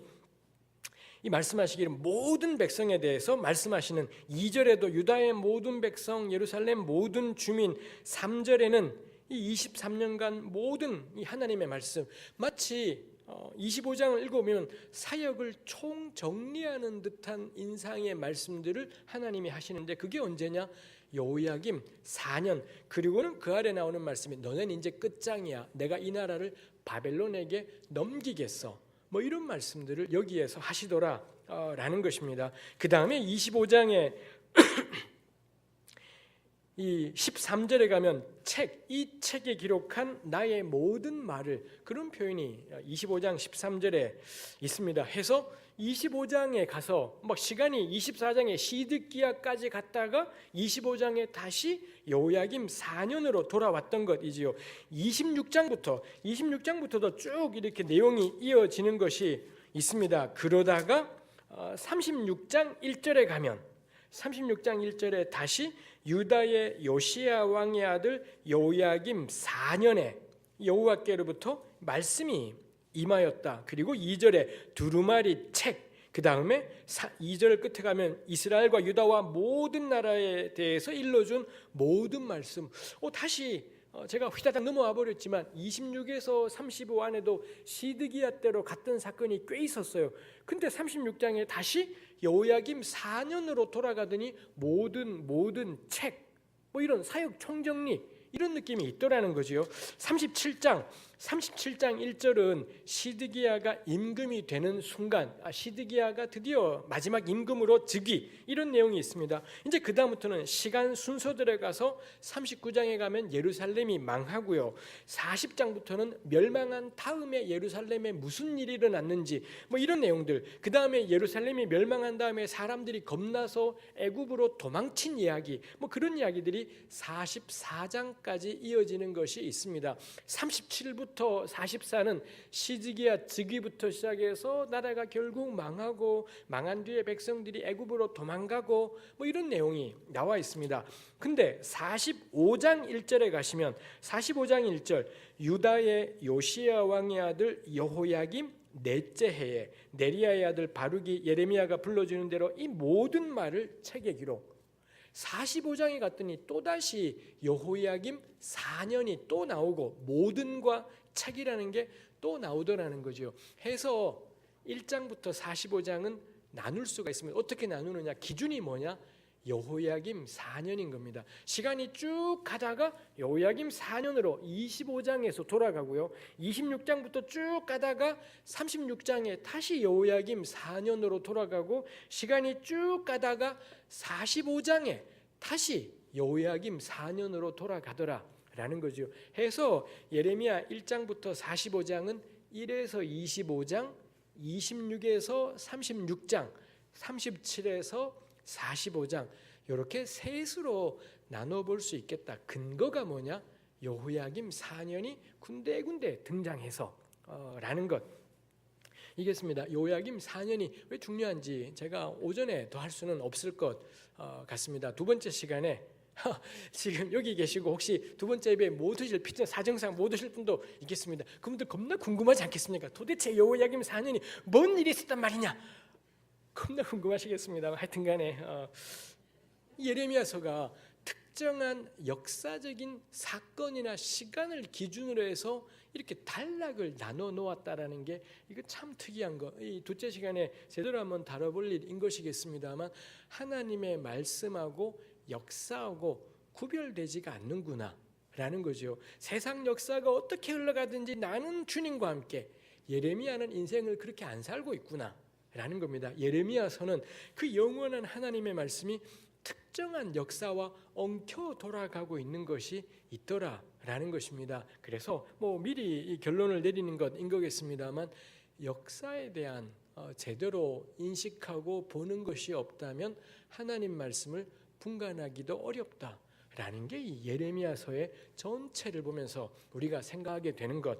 이 말씀하시기를 모든 백성에 대해서 말씀하시는 2절에도 유다의 모든 백성, 예루살렘 모든 주민, 3절에는 이 23년간 모든 이 하나님의 말씀, 마치 25장을 읽어보면 사역을 총정리하는 듯한 인상의 말씀들을 하나님이 하시는데 그게 언제냐? 여호야김 4년, 그리고는 그 아래 나오는 말씀이 너는 이제 끝장이야, 내가 이 나라를 바벨론에게 넘기겠어, 뭐 이런 말씀들을 여기에서 하시더라라는 것입니다. 그 다음에 25장에 이 13절에 가면 이 책에 기록한 나의 모든 말을, 그런 표현이 25장 13절에 있습니다. 해서 25장에 가서 막 시간이 24장에 시드기야까지 갔다가 25장에 다시 여호야김 4년으로 돌아왔던 것이지요. 26장부터도 쭉 이렇게 내용이 이어지는 것이 있습니다. 그러다가 36장 1절에 가면 36장 1절에 다시 유다의 요시야 왕의 아들 여호야김 4년에 여호와께로부터 말씀이 임하였다. 그리고 2절에 두루마리 책, 그 다음에 2절 끝에 가면 이스라엘과 유다와 모든 나라에 대해서 일러준 모든 말씀. 다시 제가 휘다닥 넘어와 버렸지만 26에서 35 안에도 시드기야 때로 갔던 사건이 꽤 있었어요. 근데 36장에 다시 여호야김 4년으로 돌아가더니 모든 책, 뭐 이런 사역 총정리, 이런 느낌이 있더라는 거지요. 37장 1절은 시드기야가 임금이 되는 순간, 시드기야가 드디어 마지막 임금으로 즉위, 이런 내용이 있습니다. 이제 그 다음부터는 시간 순서대로 가서 39장에 가면 예루살렘이 망하고요, 40장부터는 멸망한 다음에 예루살렘에 무슨 일이 일어났는지 뭐 이런 내용들, 그 다음에 예루살렘이 멸망한 다음에 사람들이 겁나서 애굽으로 도망친 이야기, 뭐 그런 이야기들이 44장까지 이어지는 것이 있습니다. 37부터 44는 시드기야 즉위부터 시작해서 나라가 결국 망하고 망한 뒤에 백성들이 애굽으로 도망가고 뭐 이런 내용이 나와 있습니다. 근데 45장 1절에 가시면 45장 1절 유다의 요시야 왕의 아들 여호야김 넷째 해에 네리야의 아들 바룩이 예레미야가 불러주는 대로 이 모든 말을 책에 기록. 45장에 갔더니 또다시 여호야김 4년이 또 나오고 모든과 책이라는 게 또 나오더라는 거죠. 해서 1장부터 45장은 나눌 수가 있습니다. 어떻게 나누느냐? 기준이 뭐냐? 여호야김 4년인 겁니다. 시간이 쭉 가다가 여호야김 4년으로 25장에서 돌아가고요, 26장부터 쭉 가다가 36장에 다시 여호야김 4년으로 돌아가고, 시간이 쭉 가다가 45장에 다시 여호야김 4년으로 돌아가더라 라는 거죠. 해서 예레미야 1장부터 45장은 1에서 25장, 26에서 36장, 37에서 45장, 이렇게 셋으로 나눠볼 수 있겠다. 근거가 뭐냐? 여호야김 4년이 군데군데 등장해서 라는 것 이겠습니다. 여호야김 4년이 왜 중요한지 제가 오전에 더 할 수는 없을 것 같습니다. 두 번째 시간에 지금 여기 계시고 혹시 두 번째 예배 못 오실, 피자 사정상 못 오실 분도 있겠습니다. 그분들 겁나 궁금하지 않겠습니까? 도대체 여호야김 4년이 뭔 일이 있었단 말이냐? 겁나 궁금하시겠습니다. 하여튼 간에 예레미야서가 특정한 역사적인 사건이나 시간을 기준으로 해서 이렇게 단락을 나눠 놓았다라는 게 이거 참 특이한 거. 이 둘째 시간에 제대로 한번 다뤄볼 일인 것이겠습니다만 하나님의 말씀하고 역사하고 구별되지가 않는구나 라는 거죠. 세상 역사가 어떻게 흘러가든지 나는 주님과 함께, 예레미야는 인생을 그렇게 안 살고 있구나 라는 겁니다. 예레미야서는 그 영원한 하나님의 말씀이 특정한 역사와 엉켜 돌아가고 있는 것이 있더라 라는 것입니다. 그래서 미리 이 결론을 내리는 것인 거겠습니다만 역사에 대한 제대로 인식하고 보는 것이 없다면 하나님 말씀을 분간하기도 어렵다라는 게 이 예레미야서의 전체를 보면서 우리가 생각하게 되는 것인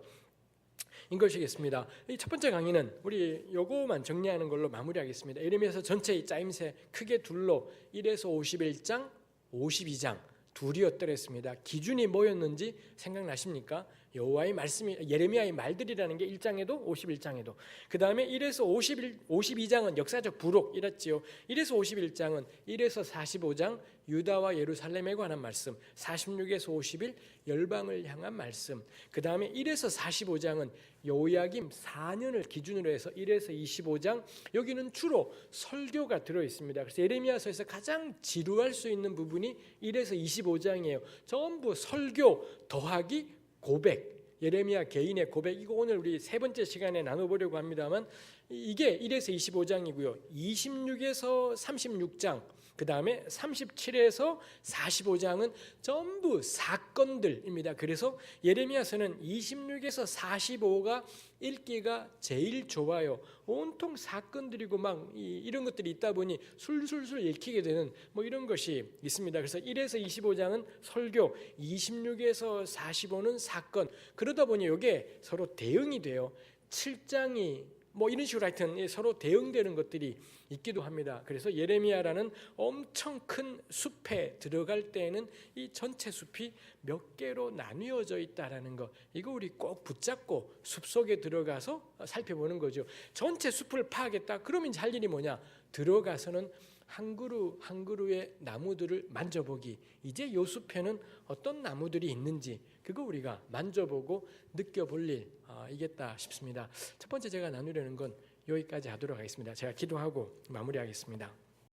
것이겠습니다. 이 첫 번째 강의는 우리 요거만 정리하는 걸로 마무리하겠습니다. 예레미야서 전체의 짜임새 크게 둘로 1에서 51장, 52장 둘이었더랬습니다. 기준이 뭐였는지 생각나십니까? 여호와의 말씀이 예레미야의 말들이라는 게 1장에도 51장에도 그 다음에 1에서 52장은 역사적 부록이랬지요. 1에서 51장은 1에서 45장 유다와 예루살렘에 관한 말씀, 46에서 50일 열방을 향한 말씀, 그 다음에 1에서 45장은 여호야김 4년을 기준으로 해서 1에서 25장 여기는 주로 설교가 들어있습니다. 그래서 예레미야서에서 가장 지루할 수 있는 부분이 1에서 25장이에요. 전부 설교 더하기 고백, 예레미야 개인의 고백. 이거 오늘 우리 세 번째 시간에 나눠보려고 합니다만 이게 1에서 25장이고요. 26에서 36장 그 다음에 37에서 45장은 전부 사건들입니다. 그래서 예레미야서는 26에서 45가 읽기가 제일 좋아요. 온통 사건들이고 막 이런 것들이 있다 보니 술술술 읽히게 되는 이런 것이 있습니다. 그래서 1에서 25장은 설교, 26에서 45는 사건. 그러다 보니 이게 서로 대응이 돼요. 7장이 이런 식으로 하여튼 서로 대응되는 것들이 있기도 합니다. 그래서 예레미야라는 엄청 큰 숲에 들어갈 때에는 이 전체 숲이 몇 개로 나뉘어져 있다라는 거, 이거 우리 꼭 붙잡고 숲속에 들어가서 살펴보는 거죠. 전체 숲을 파악했다. 그러면 이제 할 일이 뭐냐? 들어가서는 한 그루 한 그루의 나무들을 만져보기. 이제 요 숲에는 어떤 나무들이 있는지 그거 우리가 만져보고 느껴볼 일이겠다 싶습니다. 첫 번째 제가 나누려는 건 여기까지 하도록 하겠습니다. 제가 기도하고 마무리하겠습니다.